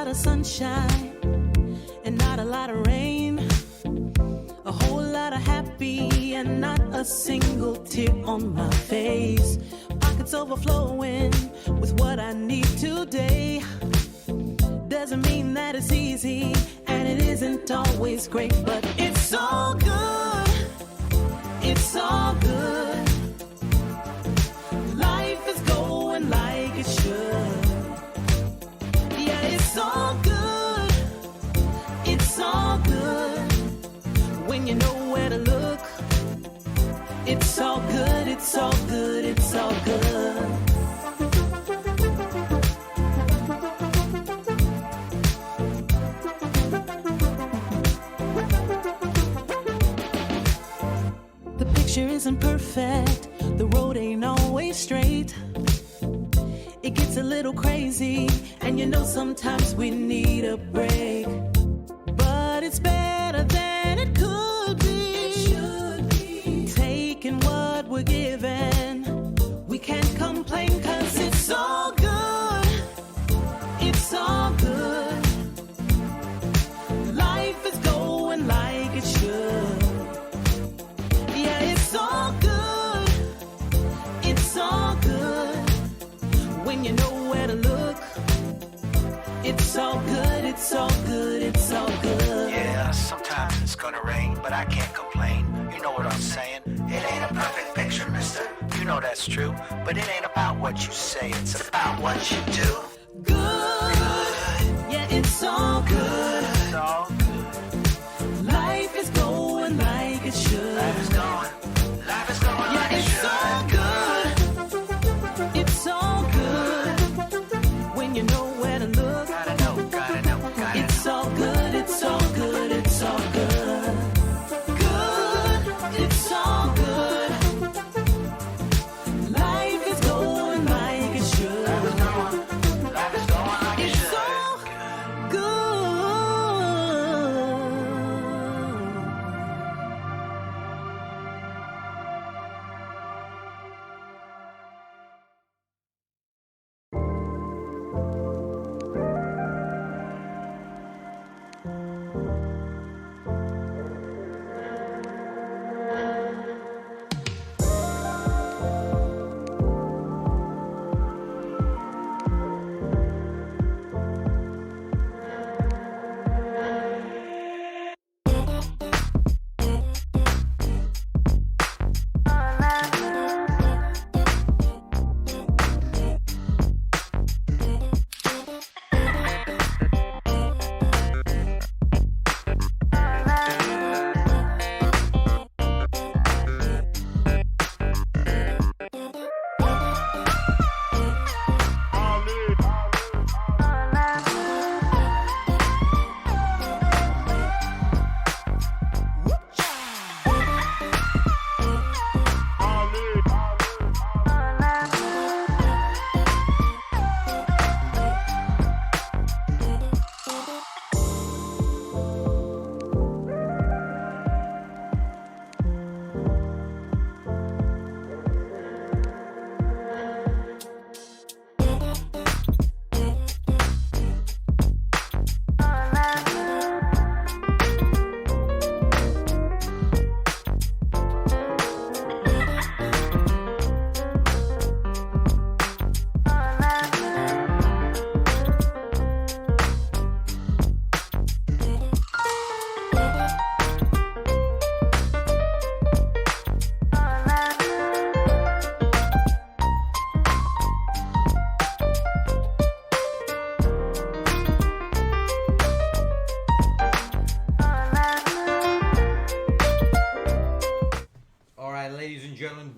lot of sunshine and not a lot of rain. A whole lot of happy and not a single tear on my face. Pockets overflowing with what I need today. Doesn't mean that it's easy and it isn't always great, but it's all good. It's all good. Life is going like it should. Yeah, it's all good. It's all good. When you know where to look, it's all good, it's all good, it's all good. The picture isn't perfect, the road ain't always straight. It gets a little crazy, and you know sometimes we need a break. But it's better than it could be. It should be. Taking what we're given, we can't complain 'cause it's all good. It's all good. Life is going like it should. Yeah, it's all good. It's all good. When you know where to look, it's all good, it's all good, it's all good. Yeah, sometimes it's gonna rain, but I can't complain. You know what I'm saying? It ain't a perfect picture, mister. You know that's true. But it ain't about what you say, it's about what you do. Good. Yeah, it's all good. It's all good. Life is going like it should. Life is going Yeah, like it it's should. all good. It's all good. When you know where to look, Gotta know, gotta know, gotta it's all good, it's all good, it's all good. Good, it's all good. Life is going like it should. Life is going like it It's should. all good.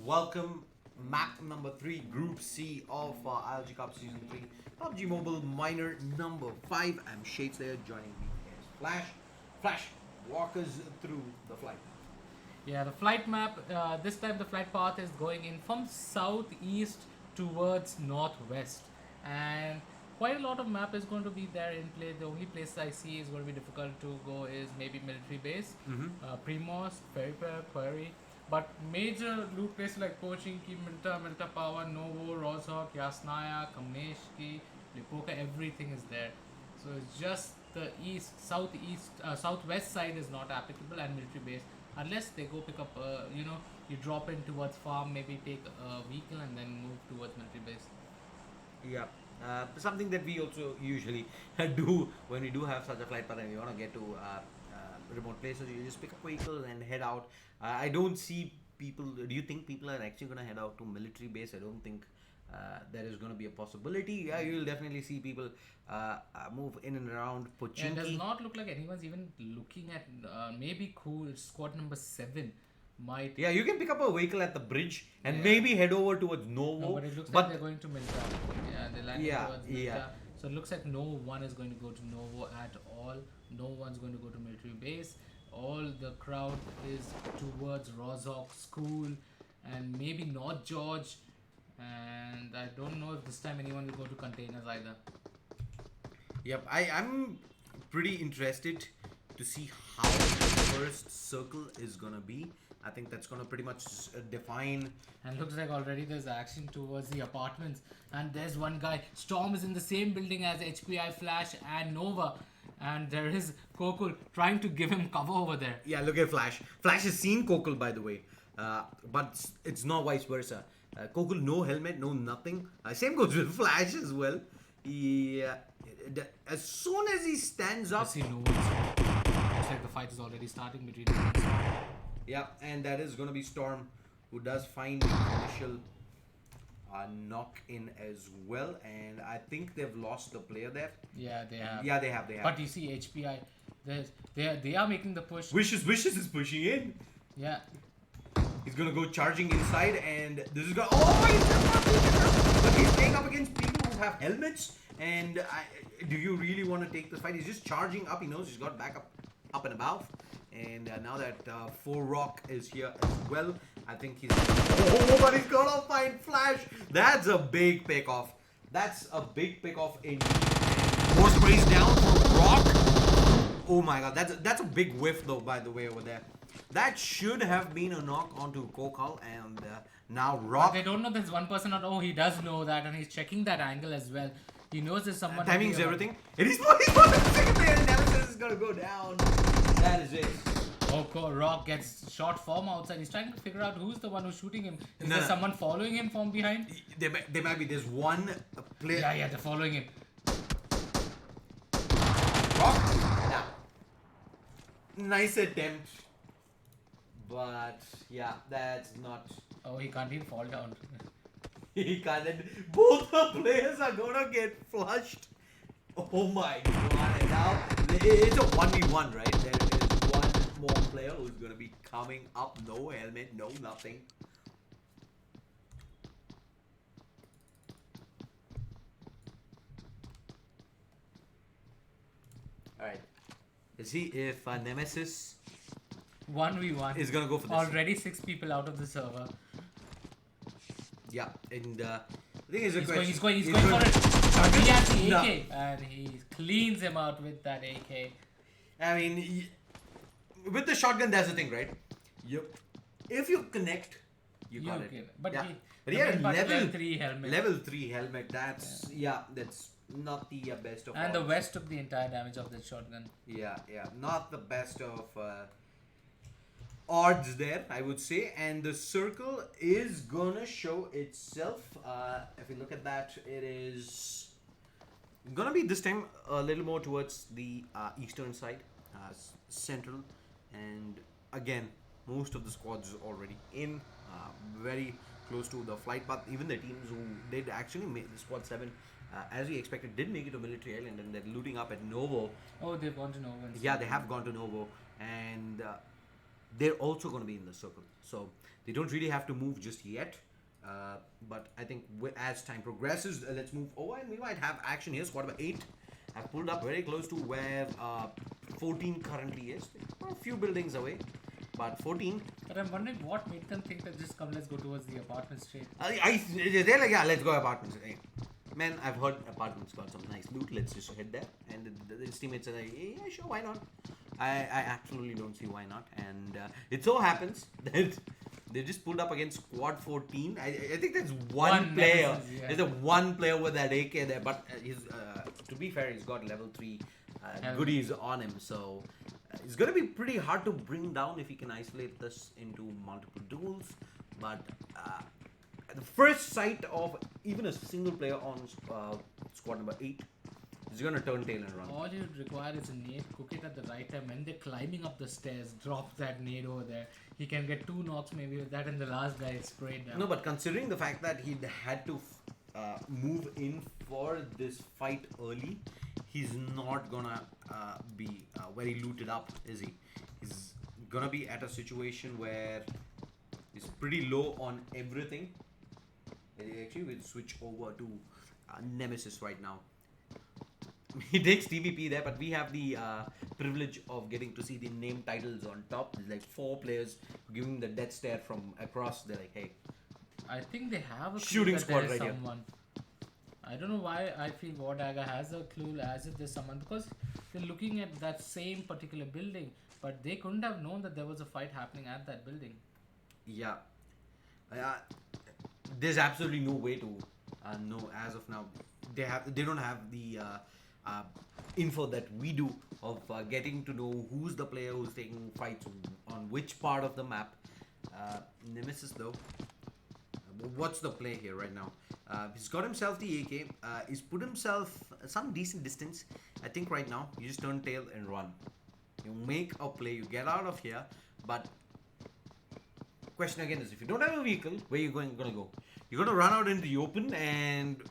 welcome map number 3, Group C of ILG Cup Season 3, PUBG Mobile Minor number 5. I'm Shades there, joining me is Flash. Flash, walk us through the flight. Yeah, the flight map, this time the flight path is going in from southeast towards northwest, and quite a lot of map is going to be there in play. The only place I see is going to be difficult to go is maybe military base, Primos, Ferryper, Quarry, but major loot places like Pochinki, Milta Power, Novo, Rozhok, Yasnaya, Kamneshki, Lipoka, everything is there. So it's just the southwest side is not applicable and military base unless they go pick up. You drop in towards farm, maybe take a vehicle and then move towards military base. Yeah. Something that we also usually do when we do have such a flight path and we want to get to remote places. You just pick up vehicles and head out. I don't see people. Do you think people are actually going to head out to military base? I don't think there is going to be a possibility. Yeah, you'll definitely see people move in and around Yeah, it does Pochinki. not look like anyone's even looking at maybe cool squad number 7 might. Yeah, you can pick up a vehicle at the bridge and Yeah. maybe head over towards Novo. No, but it looks like they're going to Milta. Yeah, they're landing Yeah, towards Milta. yeah. So it looks like no one is going to go to Novo at all. No one's going to go to military base. All the crowd is towards Rozok School and maybe North George. And I don't know if this time anyone will go to containers either. Yep, I'm pretty interested to see how the first circle is gonna be. I think that's gonna pretty much define. And looks like already there's action towards the apartments. And there's one guy. Storm is in the same building as HPI, Flash and Nova. And there is Kokul trying to give him cover over there. Yeah, look at Flash. Flash has seen Kokul, by the way, but it's not vice versa. Kokul, no helmet, no nothing. Same goes with Flash as well. He, as soon as he stands I up, see no one. Looks like the fight is already starting between them. yeah, and that is gonna be Storm, who does find the initial knock in as well, and I think they've lost the player there. Yeah, they have. Yeah, they have. But you see, HPI, they are making the push. Wishes is pushing in. Yeah. He's gonna go charging inside, and this is gonna. Oh, but he's playing up against people who have helmets. And do you really want to take this fight? He's just charging up. He knows he's got back up and above. And now that 4 Rock is here as well, I think he's. Oh, but he's gonna find Flash. That's a big pick off. That's a big pick off in. More sprays down for Rock. Oh my God, that's a big whiff though. By the way, over there. That should have been a knock onto Kokal, and now Rock. But they don't know there's one person out. Oh, he does know that, and he's checking that angle as well. He knows there's someone. Timing's everything. And he's putting the second player, and Nemesis is gonna go down. That is it. Oh, Rock gets shot from outside. He's trying to figure out who's the one who's shooting him. Is No, there no. someone following him from behind? There might be. There's one player. Yeah, they're following him. Rock. Now. Nice attempt. But yeah, that's not. Oh, he can't even fall down. He can't. Both the players are gonna get flushed. Oh my God! And now it's a 1v1, right? There is one more player who's gonna be coming up. No helmet, no nothing. All right. Let's see if Nemesis 1v1. is gonna go for this. Already 6 people out of the server. Yeah, and I think it's a He's question. going for it. He has the No. AK and he cleans him out with that AK. I mean, with the shotgun, that's the thing, right? If you connect, you got it. can. But yeah. he- But the he had main a part is level level 3 helmet. Level 3 helmet. That's that's not the best of. And the odds. West took the entire damage of that shotgun. Yeah, not the best of odds there, I would say. And the circle is gonna show itself. If you look at that, it is gonna be this time a little more towards the eastern side, central, and again, most of the squads already in, very close to the flight path. Even the teams who did actually make the squad 7. As we expected, did make it to Military Island, and they're looting up at Novo. Oh, they've gone to Nova. Yeah, they have gone to Novo, and they're also going to be in the circle. So they don't really have to move just yet. But I think as time progresses, let's move over, and we might have action here. Squad number 8 have pulled up very close to where 14 currently is. They're a few buildings away, but 14. But I'm wondering what made them think that just come, let's go towards the apartment straight. They're like, yeah, let's go apartments. Hey, man, I've heard apartments got some nice loot. Let's just head there. And the teammates are like, yeah, sure, why not? I absolutely don't see why not. And it so happens that they just pulled up against squad 14. I think there's one player. Nemesis, yeah. There's a one player with that AK there, but his to be fair, he's got level 3 Hell. goodies on him, so it's going to be pretty hard to bring down if he can isolate this into multiple duels. But at the first sight of even a single player on squad number 8, he's going to turn tail and run. All you require is a nade, cook it at the right time. When they're climbing up the stairs, drop that nade over there. He can get 2 knocks maybe with that, and the last guy is sprayed down. No, but considering the fact that he had to move in for this fight early, he's not gonna be very looted up, is he? He's gonna be at a situation where he's pretty low on everything. Actually, we'll switch over to Nemesis right now. He takes TVP there, but we have the privilege of getting to see the name titles on top. There's like 4 players giving the death stare from across. They're like, hey. I think they have a clue Shooting that squad there is right here. someone. I don't know why I feel Wardaga has a clue as if there's someone, because they're looking at that same particular building, but they couldn't have known that there was a fight happening at that building. Yeah. There's absolutely no way to know as of now. They don't have the info that we do of getting to know who's the player who's taking fights on which part of the map. Nemesis though, what's the play here right now? He's got himself the AK. He's put himself some decent distance. I think right now you just turn tail and run. You make a play, you get out of here. But question again is, if you don't have a vehicle, where are you gonna go? You're gonna run out into the open, and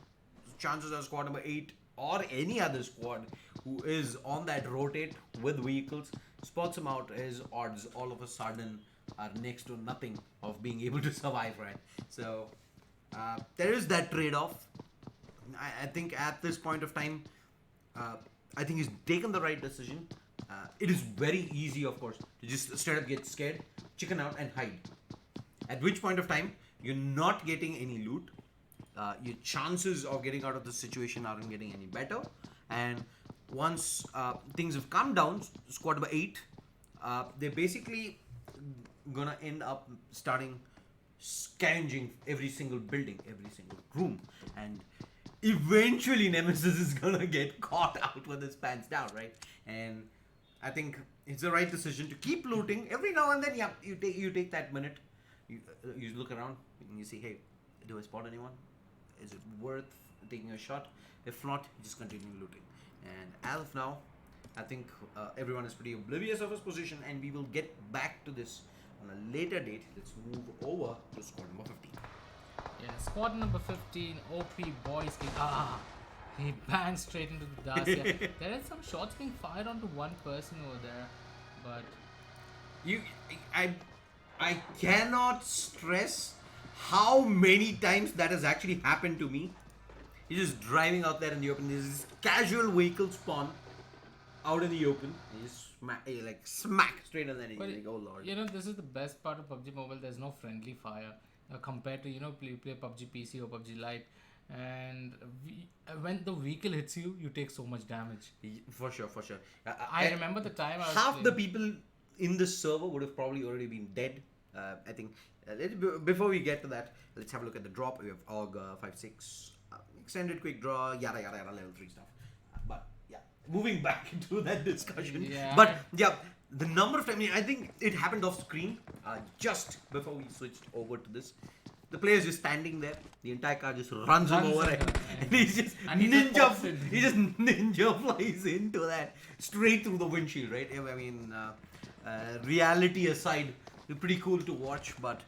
chances are squad number 8 or any other squad who is on that rotate with vehicles spots him out. His odds all of a sudden are next to nothing of being able to survive, right? So there is that trade-off. I think at this point of time, I think he's taken the right decision. It is very easy, of course, to just straight up get scared, chicken out and hide. At which point of time, you're not getting any loot. Your chances of getting out of this situation aren't getting any better. And once things have calmed down, squad number 8, they're basically gonna end up starting scavenging every single building, every single room, and eventually Nemesis is gonna get caught out with his pants down, right? And I think it's the right decision to keep looting every now and then. Yeah, you take that minute, you look around and you see, hey, do I spot anyone? Is it worth taking a shot? If not, just continue looting. And as of now, I think everyone is pretty oblivious of his position, and we will get back to this on a later date. Let's move over to squad number 15. Yeah, squad number 15, OP Boys King. He banged straight into the Dacia. There are some shots being fired onto one person over there, but I cannot stress how many times that has actually happened to me. You're just driving out there in the open. There's this casual vehicle spawn out in the open. You just smack straight in there. And you're like, oh lord. you know, this is the best part of PUBG Mobile. There's no friendly fire compared to, you know, play PUBG PC or PUBG Lite. And when the vehicle hits you, you take so much damage. For sure. I remember the time I was half the playing. people in this server would have probably already been dead. I think before we get to that, let's have a look at the drop. We have AUG 5.6, extended quick draw, yada yada yada, level 3 stuff. But yeah, moving back into that discussion. Yeah. But yeah, the number of times, I think it happened off screen just before we switched over to this. The player's just standing there. The entire car just runs him over, and he's just he just ninja flies into that straight through the windshield, right? I mean, reality aside, it's pretty cool to watch, but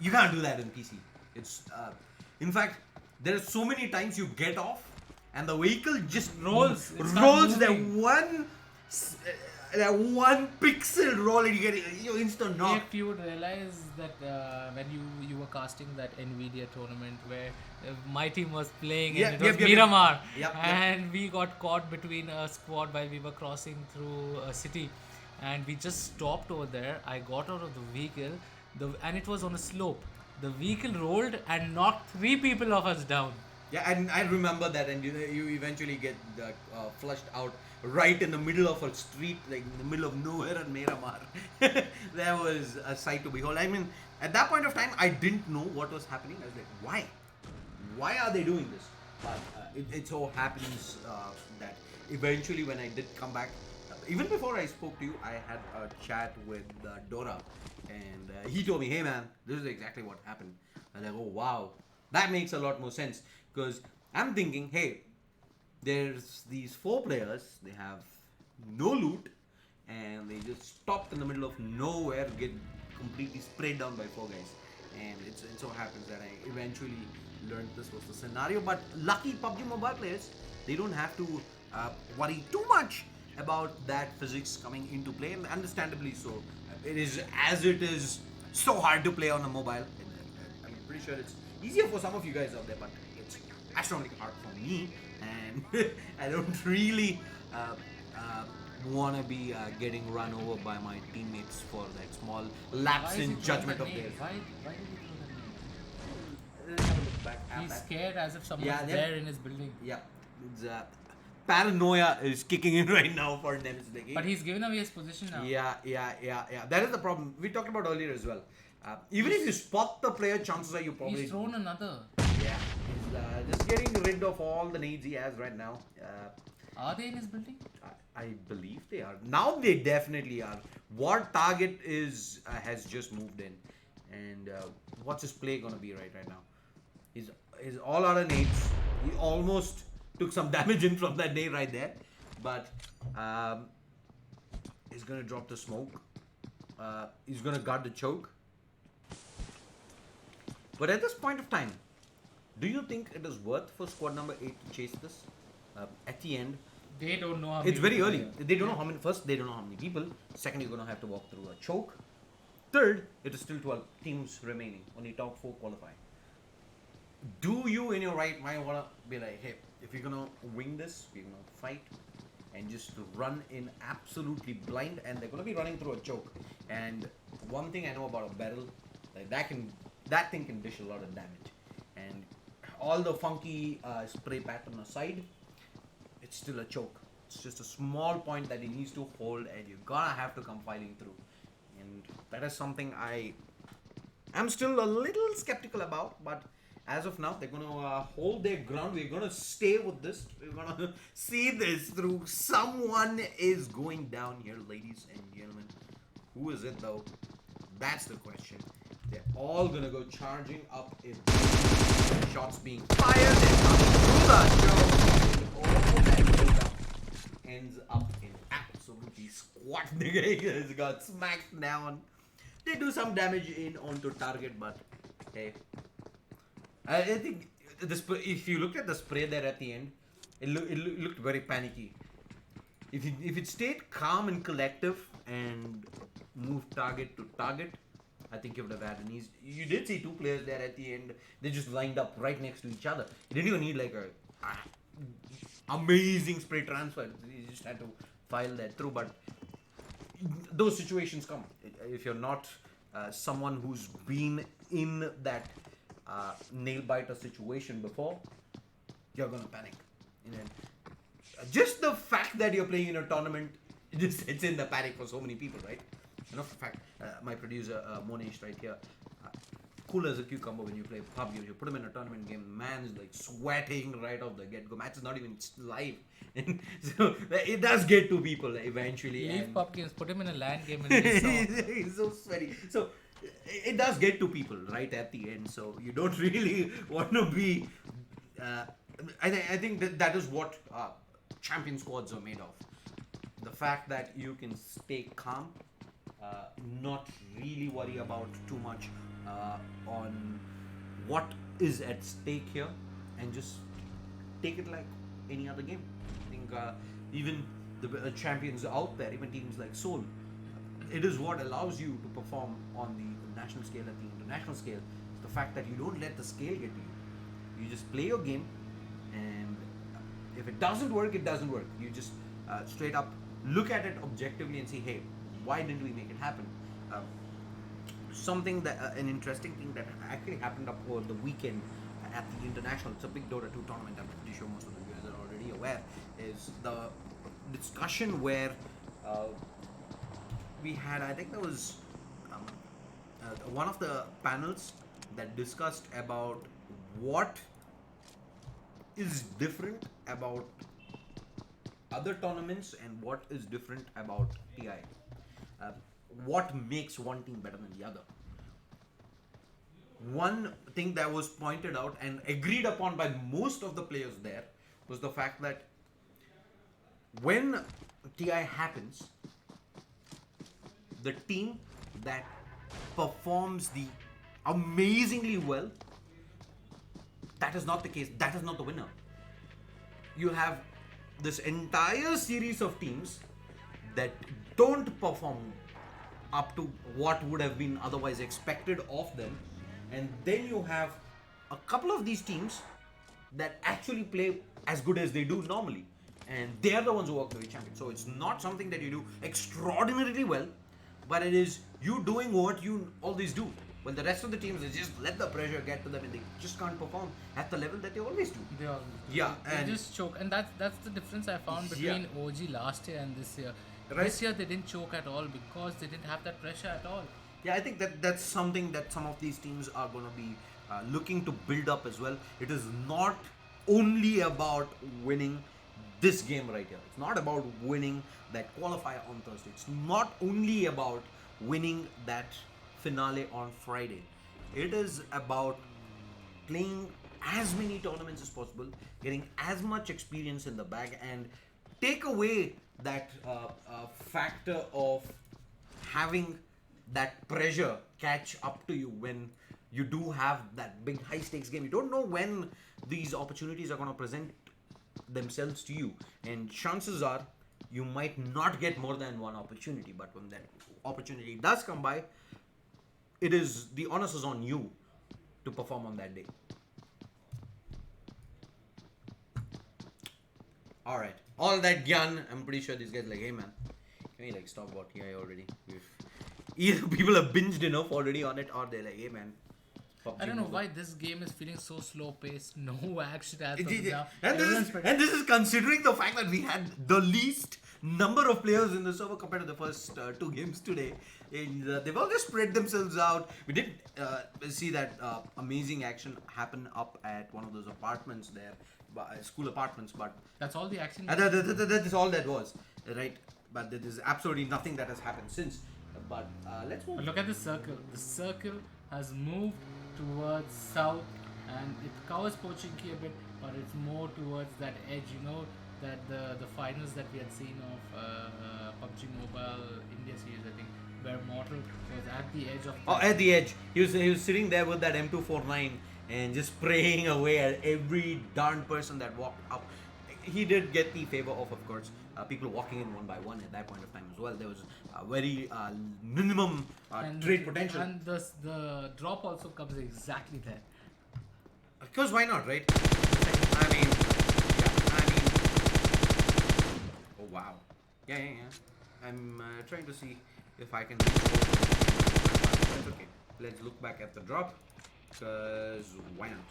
you can't do that in PC. It's in fact, there are so many times you get off and the vehicle just rolls that one pixel roll, and you get instant knock. If you would realize that when you were casting that Nvidia tournament where my team was playing and it was Miramar, and we got caught between a squad while we were crossing through a city, and we just stopped over there. I got out of the vehicle, and it was on a slope. The vehicle rolled and knocked 3 people of us down. Yeah, and I remember that, and you eventually get flushed out right in the middle of a street, like in the middle of nowhere in Miramar. There was a sight to behold. I mean, at that point of time, I didn't know what was happening. I was like, why? Why are they doing this? But it so happens that eventually when I did come back, even before I spoke to you, I had a chat with Dora, and he told me, "Hey man, this is exactly what happened." And I go, "Wow, that makes a lot more sense." Because I'm thinking, hey, there's these 4 players, they have no loot, and they just stopped in the middle of nowhere, get completely sprayed down by 4 guys. And it so happens that I eventually learned this was the scenario. But lucky PUBG Mobile players, they don't have to worry too much about that physics coming into play, and understandably so. It is so hard to play on a mobile. I'm pretty sure it's easier for some of you guys out there, but it's astronomically hard for me, and I don't really want to be getting run over by my teammates for that small lapse Why is he in throwing judgment that of nade? theirs. Why did he throw that nade? Let's have a look back at He's that. scared as if someone's Yeah, there in his building. Yeah, it's, paranoia is kicking in right now for them. It's like, But he's given away his position now. yeah. That is the problem. We talked about earlier as well. Even if you spot the player, chances are you probably He's thrown another. yeah. He's just getting rid of all the nades he has right now. Are they in his building? I believe they are. Now they definitely are. What target is has just moved in, and what's his play gonna be right now? He's all out of nades. He almost took some damage in from that nade right there, but he's gonna drop the smoke. He's gonna guard the choke. But at this point of time, do you think it is worth for squad number 8 to chase this? At the end, They don't know how it's many very people early. are there. They don't know how many. First, they don't know how many people. Second, you're gonna have to walk through a choke. Third, it is still 12 teams remaining. Only top 4 qualify. Do you, in your right mind, wanna be like, hey, if you're gonna win this, we're gonna fight and just run in absolutely blind, and they're gonna be running through a choke. And one thing I know about a barrel, like that thing can dish a lot of damage. And all the funky spray pattern aside, it's still a choke. It's just a small point that he needs to hold, and you're gonna have to come fighting through. And that is something I'm still a little skeptical about, but as of now, they're gonna hold their ground. We're gonna stay with this. We're gonna see this through. Someone is going down here, ladies and gentlemen. Who is it though? That's the question. They're all gonna go charging up in shots being fired. They're coming through the show. All that build-up ends up in absolutely squat. Nigga got smacked down. They do some damage in onto target, but hey, I think if you looked at the spray there at the end, it looked very panicky. If it stayed calm and collective and moved target to target, I think you would have had an easy. You did see 2 players there at the end. They just lined up right next to each other. You didn't even need like a amazing spray transfer. You just had to file that through. But those situations come if you're not someone who's been in that nail biter situation before. You're gonna panic. And then, just the fact that you're playing in a tournament, it's in the panic for so many people, right? And of fact, my producer Monesh right here, cool as a cucumber when you play PUBG. You put him in a tournament game, man is like sweating right off the get-go. Match is not even live, and so it does get to people eventually. Leave and pub games, put him in a LAN game and he's so sweaty. So it does get to people right at the end. So you don't really want to be. I think that is what champion squads are made of. The fact that you can stay calm, not really worry about too much on what is at stake here, and just take it like any other game. I think even the champions out there, even teams like Seoul, it is what allows you to perform on the national scale, at the international scale. It's the fact that you don't let the scale get to you. You just play your game, and if it doesn't work, it doesn't work. You just straight up look at it objectively and say, hey, why didn't we make it happen? Something that an interesting thing that actually happened up over the weekend at the international, it's a big Dota 2 tournament, I'm pretty sure most of you guys are already aware, is the discussion where we had, I think there was one of the panels that discussed about what is different about other tournaments and what is different about TI? What makes one team better than the other? One thing that was pointed out and agreed upon by most of the players there was the fact that when TI happens, the team that performs the amazingly well, that is not the case. That is not the winner. You have this entire series of teams that don't perform up to what would have been otherwise expected of them, and then you have a couple of these teams that actually play as good as they do normally, and they are the ones who walk the way champion. So it's not something that you do extraordinarily well, but it is you doing what you always do. When the rest of the teams, they just let the pressure get to them and they just can't perform at the level that they always do. They all Yeah, they and just choke, and that's the difference I found between OG last year and this year. Right. This year they didn't choke at all because they didn't have that pressure at all. yeah, I think that's something that some of these teams are going to be looking to build up as well. It is not only about winning this game right here. It's not about winning that qualifier on Thursday. It's not only about winning that finale on Friday. It is about playing as many tournaments as possible, getting as much experience in the bag, and take away that factor of having that pressure catch up to you when you do have that big high stakes game. You don't know when these opportunities are going to present themselves to you, and chances are you might not get more than one opportunity, but when that opportunity does come by, it is the onus is on you to perform on that day. All right, all that gyan, I'm pretty sure these guys are like, hey man, can you like stop about TI already? Either people have binged enough already on it, or they're like, hey man, PUBG I don't know moves why on. this game is feeling so slow paced. No action as of And now. this is considering the fact that we had the least number of players in the server compared to the first two games today. And, they've all just spread themselves out. We did see that amazing action happen up at one of those apartments there, school apartments, but That's all the action. that is all that was, right? But there is absolutely nothing that has happened since. But let's move. But look at the circle. The circle has moved towards south, and it covers Pochinki a bit, but it's more towards that edge. You know that the finals that we had seen of PUBG Mobile India series, I think, where Mortal was at the edge of. Oh, at the edge. He was sitting there with that M249 and just praying away at every darn person that walked up. He did get the favor of course, people walking in one by one at that point of time as well. There was very minimum trade potential. And the drop also comes exactly there. Because why not, right? I mean, oh wow. Yeah. I'm trying to see if I can. That's okay. Let's look back at the drop. Because why not?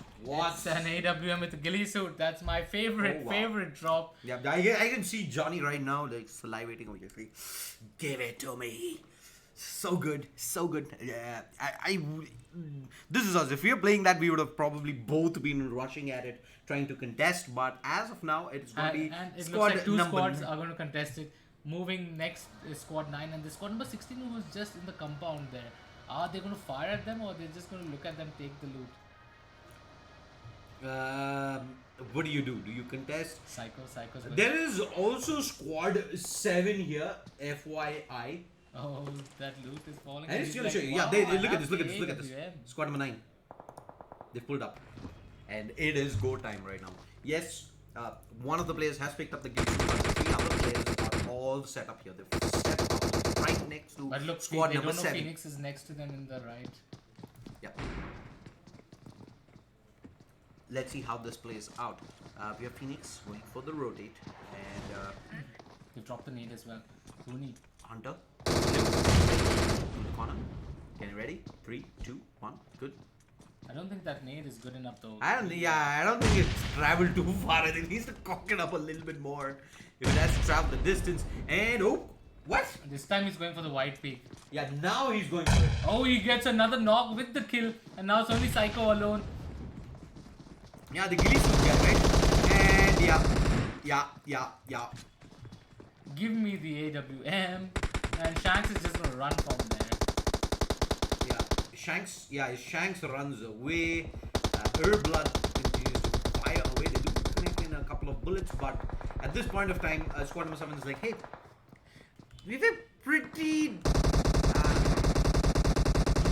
It's an AWM with a ghillie suit. That's my favorite Oh, wow. favorite drop. Yeah, I can see Johnny right now like salivating over your face. Give it to me. So good, so good. Yeah, this is us. If we were playing that, we would have probably both been rushing at it, trying to contest. But as of now, it's going to be And it squad looks like two number squads are going to contest it. Moving next is squad 9, and the squad number 16 who was just in the compound there. Are they going to fire at them, or they're just going to look at them take the loot? What do? Do you contest? Psychos. There is also squad 7 here, FYI. Oh, that loot is falling. And it's he's going to like, show you. Yeah, wow, they I look at have this. Look at the this. AWM. Squad number 9. They pulled up, and it is go time right now. Yes, one of the players has picked up the game, but the 3 other players are all set up here. They've set up right next to But look, squad they number don't know 7. Phoenix is next to them in the right. Yeah. Let's see how this plays out. We have Phoenix going for the rotate, and They dropped the nade as well. Rooney. Hunter in the corner. Getting ready. 3, 2, 1. Good. I don't think that nade is good enough though. I don't think it's traveled too far. I think it needs to cock it up a little bit more if it has to travel the distance. And oh, what? This time he's going for the white peak. Yeah, now he's going for it. Oh, he gets another knock with the kill, and now it's only Psycho alone. Yeah, the ghillie suit guy, right? And yeah. Give me the AWM. And Shanks is just gonna run from there. Shanks runs away. Blood continues to fire away. They do connect in a couple of bullets, but at this point of time, squad number 7 is like, hey, we were pretty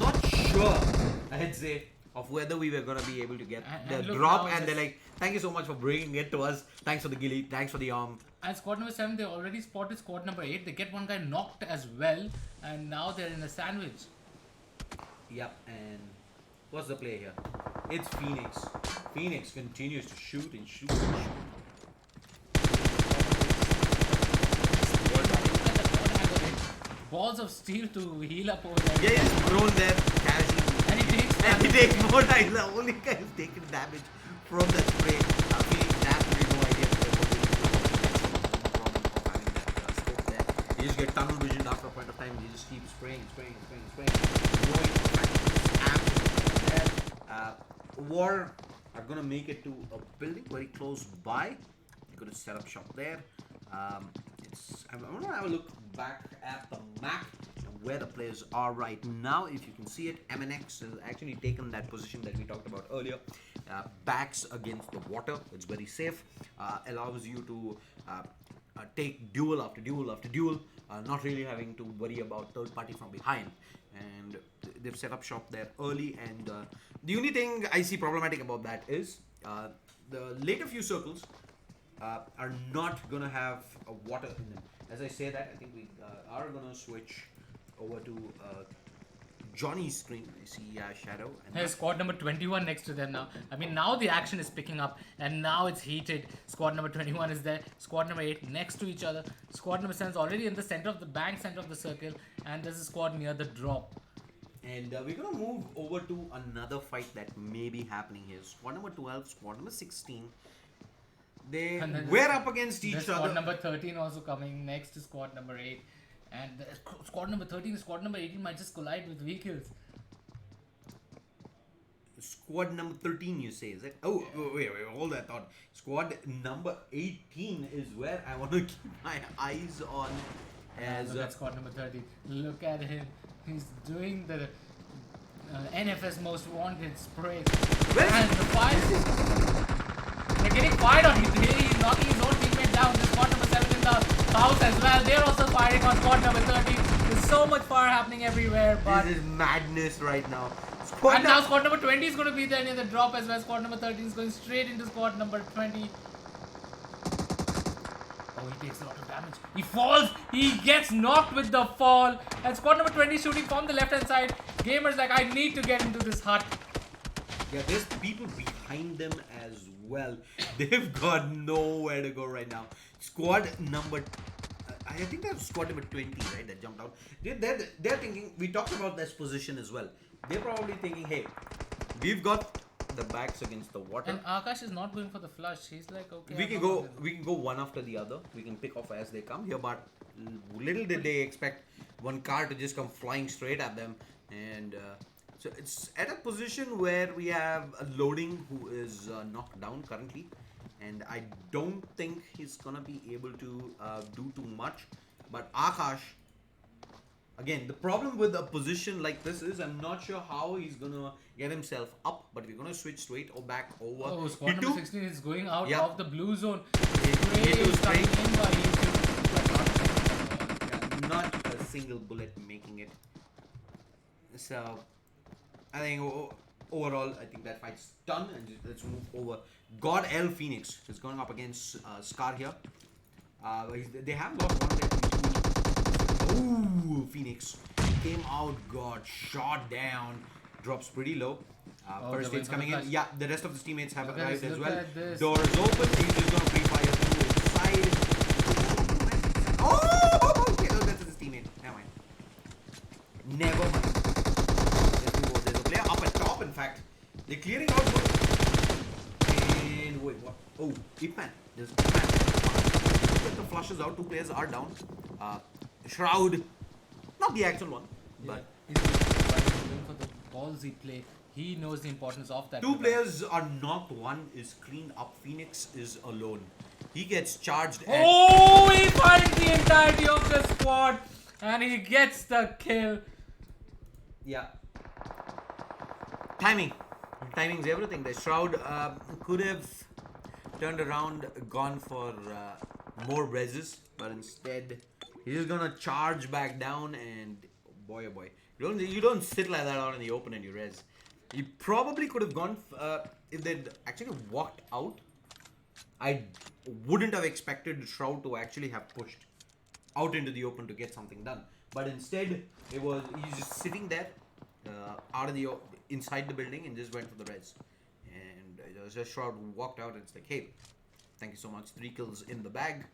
not sure, I'd say, of whether we were gonna be able to get the drop, and they're like, thank you so much for bringing it to us. Thanks for the ghillie, thanks for the arm. And squad number 7, they already spotted squad number 8. They get one guy knocked as well, and now they're in a sandwich. Yep, and what's the play here? It's Phoenix. Phoenix continues to shoot and shoot and shoot. Balls of steel to heal up over there. Yeah, he's thrown there casually. And he takes And he damage. takes more damage. The only guy who's taken damage from that spray. Phoenix has absolutely no idea what they're doing. No problem of having that scope there. You just get tunnel vision after a point of time. You just keep spraying. Knowing for a fact it's absolutely there. War are going to make it to a building very close by. They're going to set up shop there. I'm going to have a look back at the map where the players are right now. If you can see it, MNX has actually taken that position that we talked about earlier. Backs against the water. It's very safe. Allows you to take duel after duel after duel. Not really having to worry about third party from behind. And they've set up shop there early. And the only thing I see problematic about that is the later few circles are not gonna have water in them. As I say that, I think we are gonna switch over to Johnny's screen. I see Shadow. And There's squad number 21 next to them now. I mean, now the action is picking up and now it's heated. Squad number 21 is there. Squad number 8 next to each other. Squad number 7 is already in the center of the bank, center of the circle. And there's a squad near the drop. And we're gonna move over to another fight that may be happening here. Squad number 12, squad number 16. They were up against each other. Squad number 13 also coming next to squad number 8. And squad number 13 and squad number 18 might just collide with vehicles. Squad number 13, you say, is it? Oh, wait, hold that thought. Squad number 18 is where I want to keep my eyes on. As Look at squad number 13. Look at him. He's doing the NFS most wanted sprays. And the fire. They're getting fired on him. He's knocking his own teammate down. There's squad number 7 in the house as well. They're also firing on squad number 13. There's so much fire happening everywhere. But this is madness right now. and now squad number 20 is going to be there near the drop as well. Squad number 13 is going straight into squad number 20. Oh, he takes a lot of damage. He falls. He gets knocked with the fall. And squad number 20 is shooting from the left hand side. Gamers like, I need to get into this hut. Yeah, there's people behind them as well. They've got nowhere to go right now. Squad number... I think that's squad number 20, right? That jumped out. They're thinking... We talked about this position as well. They're probably thinking, hey, we've got the backs against the water. And Akash is not going for the flush. He's like, okay. We can go one after the other. We can pick off as they come here, but little did they expect one car to just come flying straight at them. And so it's at a position where we have a loading who is knocked down currently, and I don't think he's gonna be able to do too much. But Akash, again, the problem with a position like this is I'm not sure how he's gonna get himself up, but we're gonna switch straight or back over. Oh, squad number 16 is going out Yeah. of the blue zone. Not a single bullet making it. So I think overall, I think that fight's done, and let's move over. God L Phoenix is going up against Scar here. They have got one there. Ooh, Phoenix came out, got shot down, drops pretty low. First aid's coming in. Yeah, the rest of his teammates have arrived as well. Door is open. He's just gonna pre-fire through his side. Oh, okay, no, that's his teammate. Never mind. Never mind. There's a player up at top. In fact, they're clearing out. And wait, what? Oh, Ipman. There's Ipman. Get the flushes out. 2 players are down. Shroud, not the actual one, but he's going for the ballsy play. He knows the importance of that. Two players are knocked, one is cleaned up. Phoenix is alone. He gets charged. Oh, he finds the entirety of the squad and he gets the kill. Yeah. Timing. Timing's everything. The Shroud could have turned around, gone for more reses, but instead he's just gonna charge back down and boy oh boy. You don't sit like that out in the open and you res. He probably could have gone if they'd actually walked out. I wouldn't have expected Shroud to actually have pushed out into the open to get something done. But instead, he's just sitting there out of the inside the building and just went for the res. And just Shroud walked out and it's like, hey, thank you so much. 3 kills in the bag.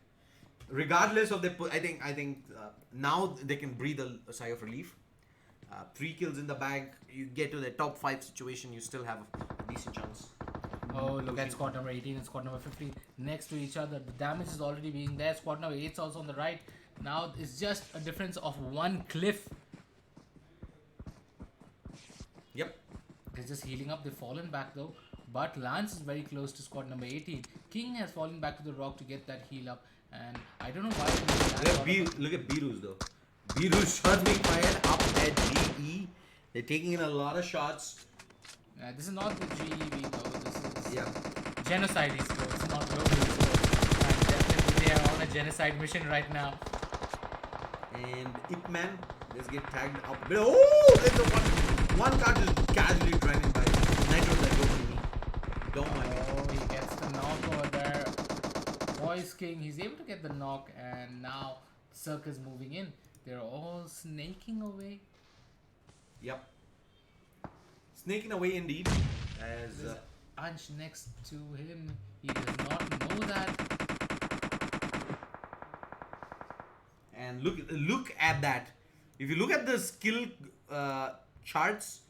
Regardless of I think now they can breathe a sigh of relief. 3 kills in the bag. You get to the top 5 situation, you still have a decent chance. Oh, look at squad number 18 and squad number 15 next to each other. The damage is already being there. Squad number 8 is also on the right. Now it's just a difference of 1 cliff. Yep. They're just healing up. They've fallen back though. But Lance is very close to squad number 18. King has fallen back to the rock to get that heal up. And I don't know why. Look at Beerus though. Beerus shots being fired up at GE. They're taking in a lot of shots. This is not the GEV though. This is genocide esports. It's not global esports. And definitely they are on a genocide mission right now. And Ipman just get tagged up. Oh, there's a one card just casually driving by. Nitro's like, don't mind me. Oh, he gets the knock over there. Voice King, he's able to get the knock, and now Circus moving in. They're all snaking away. Yep. Snaking away indeed. As Ansh next to him, he does not know that. And look at that. If you look at the skill charts,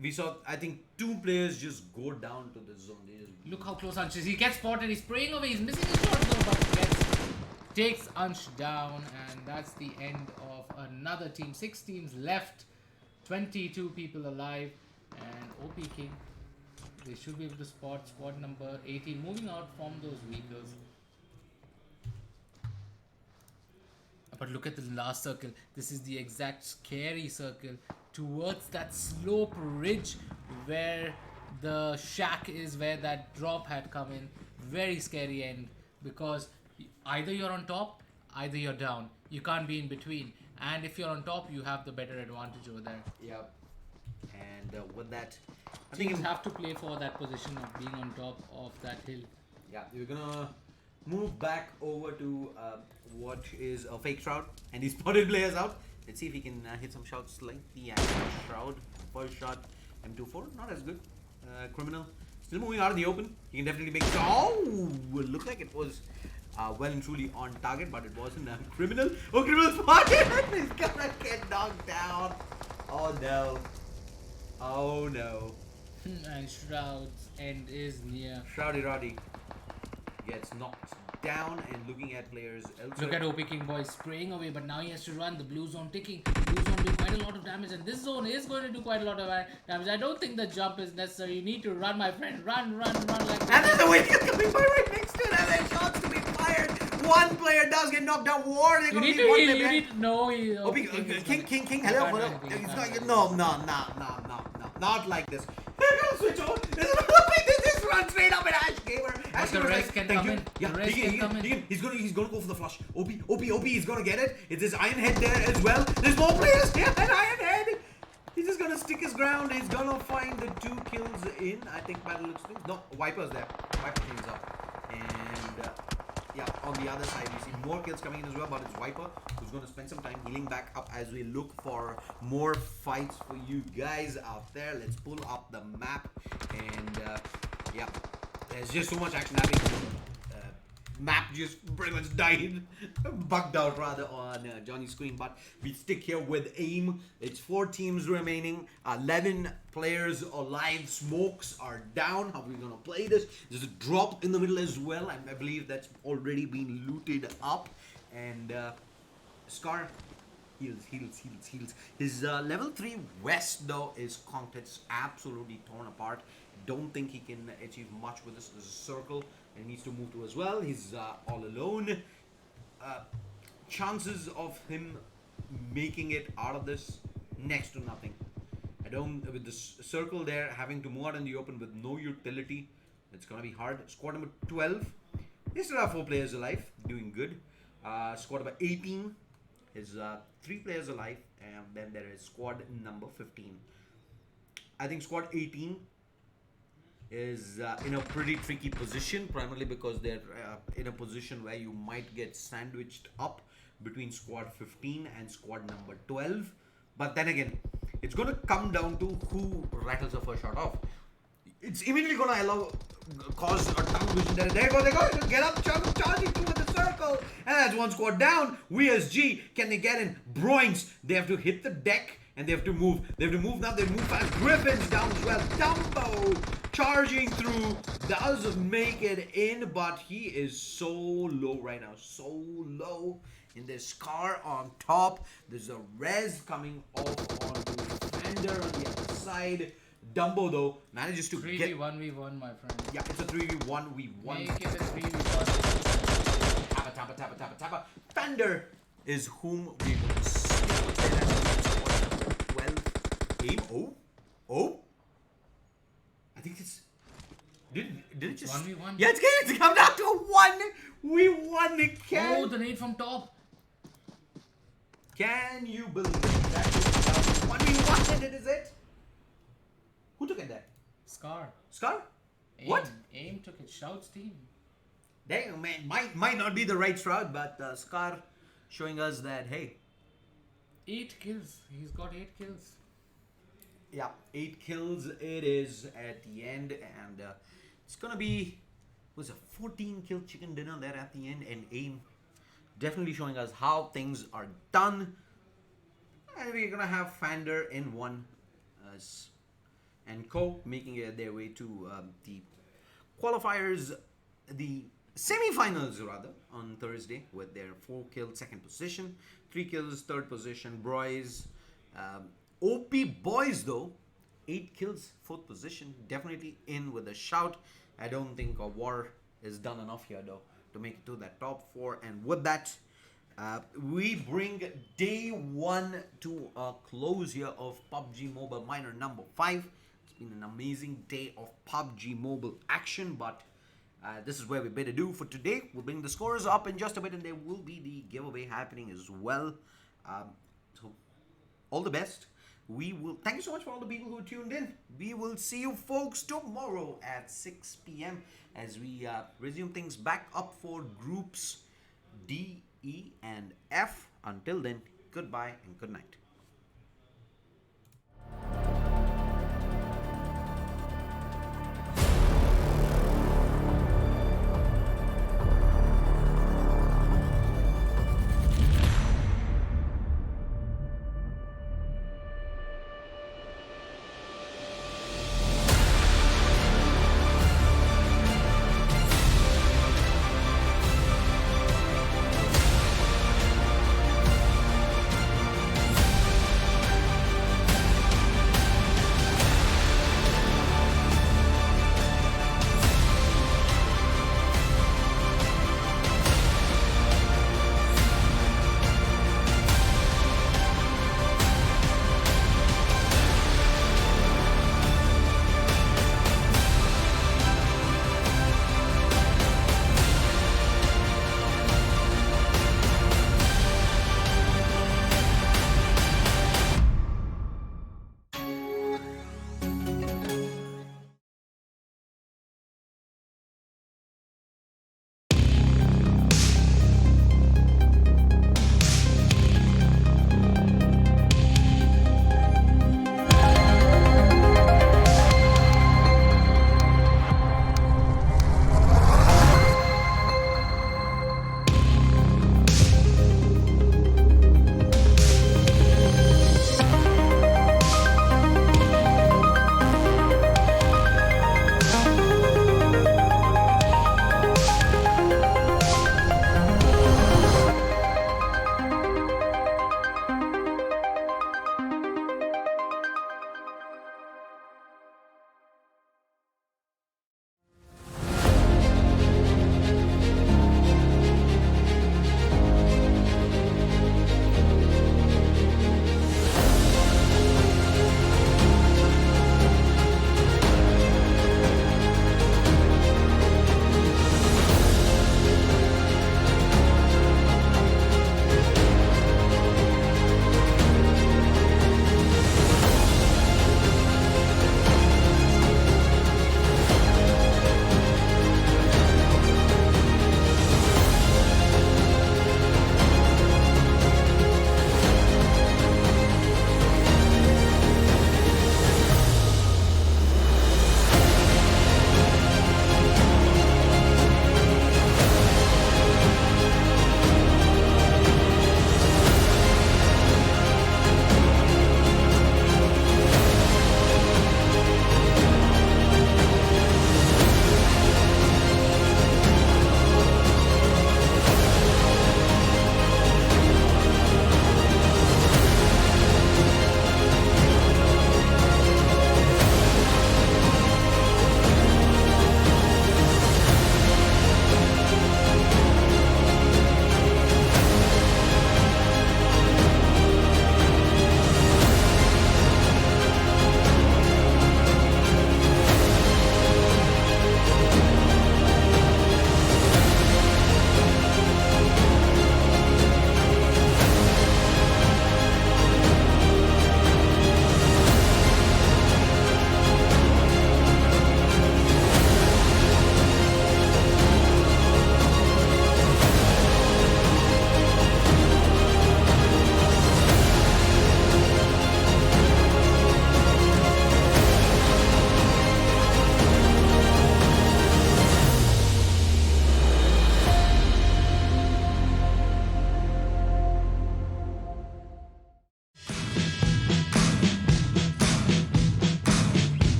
we saw I think 2 players just go down to the zone. Look how close Ansh is. He gets spotted. He's spraying away. He's missing his shot though, but takes Ansh down, and that's the end of another team. 6 teams left, 22 people alive, and OP King, they should be able to spot squad number 18 moving out from those vehicles. But look at the last circle. This is the exact scary circle towards that slope ridge where the shack is, where that drop had come in. Very scary end, because either you're on top, either you're down. You can't be in between. And if you're on top, you have the better advantage over there. Yep. And with that, I Teams think have to play for that position of being on top of that hill. Yeah, we're gonna move back over to what is a fake Shroud, and he spotted players out. Let's see if he can hit some shots like the actual Shroud. First shot, M24, not as good. Criminal, still moving out of the open. He can definitely make. Oh, looked like it was well and truly on target, but it wasn't. Criminal. Oh, Criminal spotted. He's gonna get knocked down. Oh no. Oh no. And Shroud's end is near. Shroudy Roddy gets knocked down, and looking at players elsewhere. Look at OP King boy spraying away, but now he has to run. The blue zone ticking. Blue zone doing quite a lot of damage, and this zone is going to do quite a lot of damage. I don't think the jump is necessary. You need to run, my friend. Run like that. And there's a wave coming by right next to it, and there's shots to be fired. One player does get knocked down. War. You need to heal. You need to know. King. Hello. No. Not like this. They're gonna switch over. This run straight up at Ash Gamer. But the rest can come in. Yeah, the rest can come in. He's gonna go for the flush. OP, he's gonna get it. It's his Iron Head there as well. There's more players here at Iron Head. He's just gonna stick his ground. He's gonna find the 2 kills in. I think battle looks good. No, Viper's there. Viper cleans up. And yeah, on the other side you see more kills coming in as well, but it's Viper who's gonna spend some time healing back up as we look for more fights for you guys out there. Let's pull up the map, and yeah, there's just so much action happening. Map just pretty much died, bugged out rather on Johnny's screen, but we stick here with aim. It's 4 teams remaining, 11 players alive. Smokes are down. How are we gonna play this? There's a drop in the middle as well. I believe that's already been looted up. And Scar, Heals. His level 3 West, though, is conked. It's absolutely torn apart. Don't think he can achieve much with this. There's a circle and he needs to move to as well. He's all alone. Chances of him making it out of this, next to nothing. I don't, with this circle there, having to move out in the open with no utility, it's gonna be hard. Squad number 12, they still have 4 players alive, doing good. Squad number 18 is 3 players alive, and then there is squad number 15. I think squad 18 is in a pretty tricky position, primarily because they're in a position where you might get sandwiched up between squad 15 and squad number 12. But then again, it's going to come down to who rattles the first shot off. It's immediately going to cause a tunnel vision. There you go, they go. Get up, charging through with the circle. And that's one squad down. ILG, can they get in? Broings, they have to hit the deck and they have to move. They have to move now. They move fast. Griffin's down as well. Dumbo charging through. Does make it in, but he is so low right now. So low. In there's Scar on top. There's a res coming off onto Fender on the other side. Dumbo, though, manages to 3v1v1, my friend. Yeah, it's a 3v1v1. Make it a 3v1. Tappa. Fender is whom we will see. 12. Aim. I think it's... Did it just... 1v1? Yeah, it's come down to 1. We won the Oh, the nade from top. Can you believe it? That is 1v1 and it is it? Who took it there? Scar. Aim. What? Aim took it. Shouts team. Dang, man, might not be the right shroud, but Scar showing us that, hey. 8 kills. He's got 8 kills. Yeah, 8 kills it is at the end, and it's gonna be, was a 14 kill chicken dinner there at the end, and aim definitely showing us how things are done. And we're gonna have Fender in one, and Co making it their way to the qualifiers, the semi-finals rather, on Thursday with their 4 kills second position, 3 kills third position. Boys, OP Boys though, 8 kills fourth position, definitely in with a shout. I don't think a war is done enough here though to make it to that top 4, and with that we bring day 1 to a close here of PUBG Mobile Minor number 5. It's been an amazing day of PUBG Mobile action, but this is where we better do for today. We'll bring the scores up in just a bit, and there will be the giveaway happening as well. So all the best. We will thank you so much for all the people who tuned in. We will see you folks tomorrow at 6 p.m. as we resume things back up for groups D, E, and F. Until then, goodbye and good night.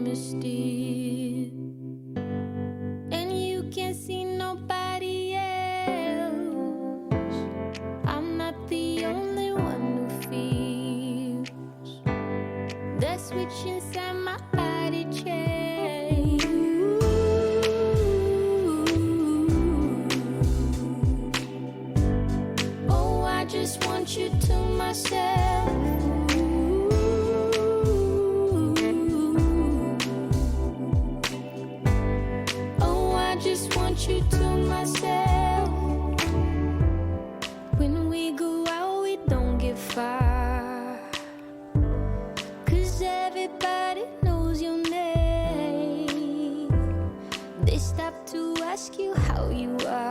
mystic, and you can't see nobody else. I'm not the only one who feels the switch inside my body change. Oh, I just want you to myself. Oh, I just want you to myself. When we go out, we don't get far, 'cause everybody knows your name. They stop to ask you how you are.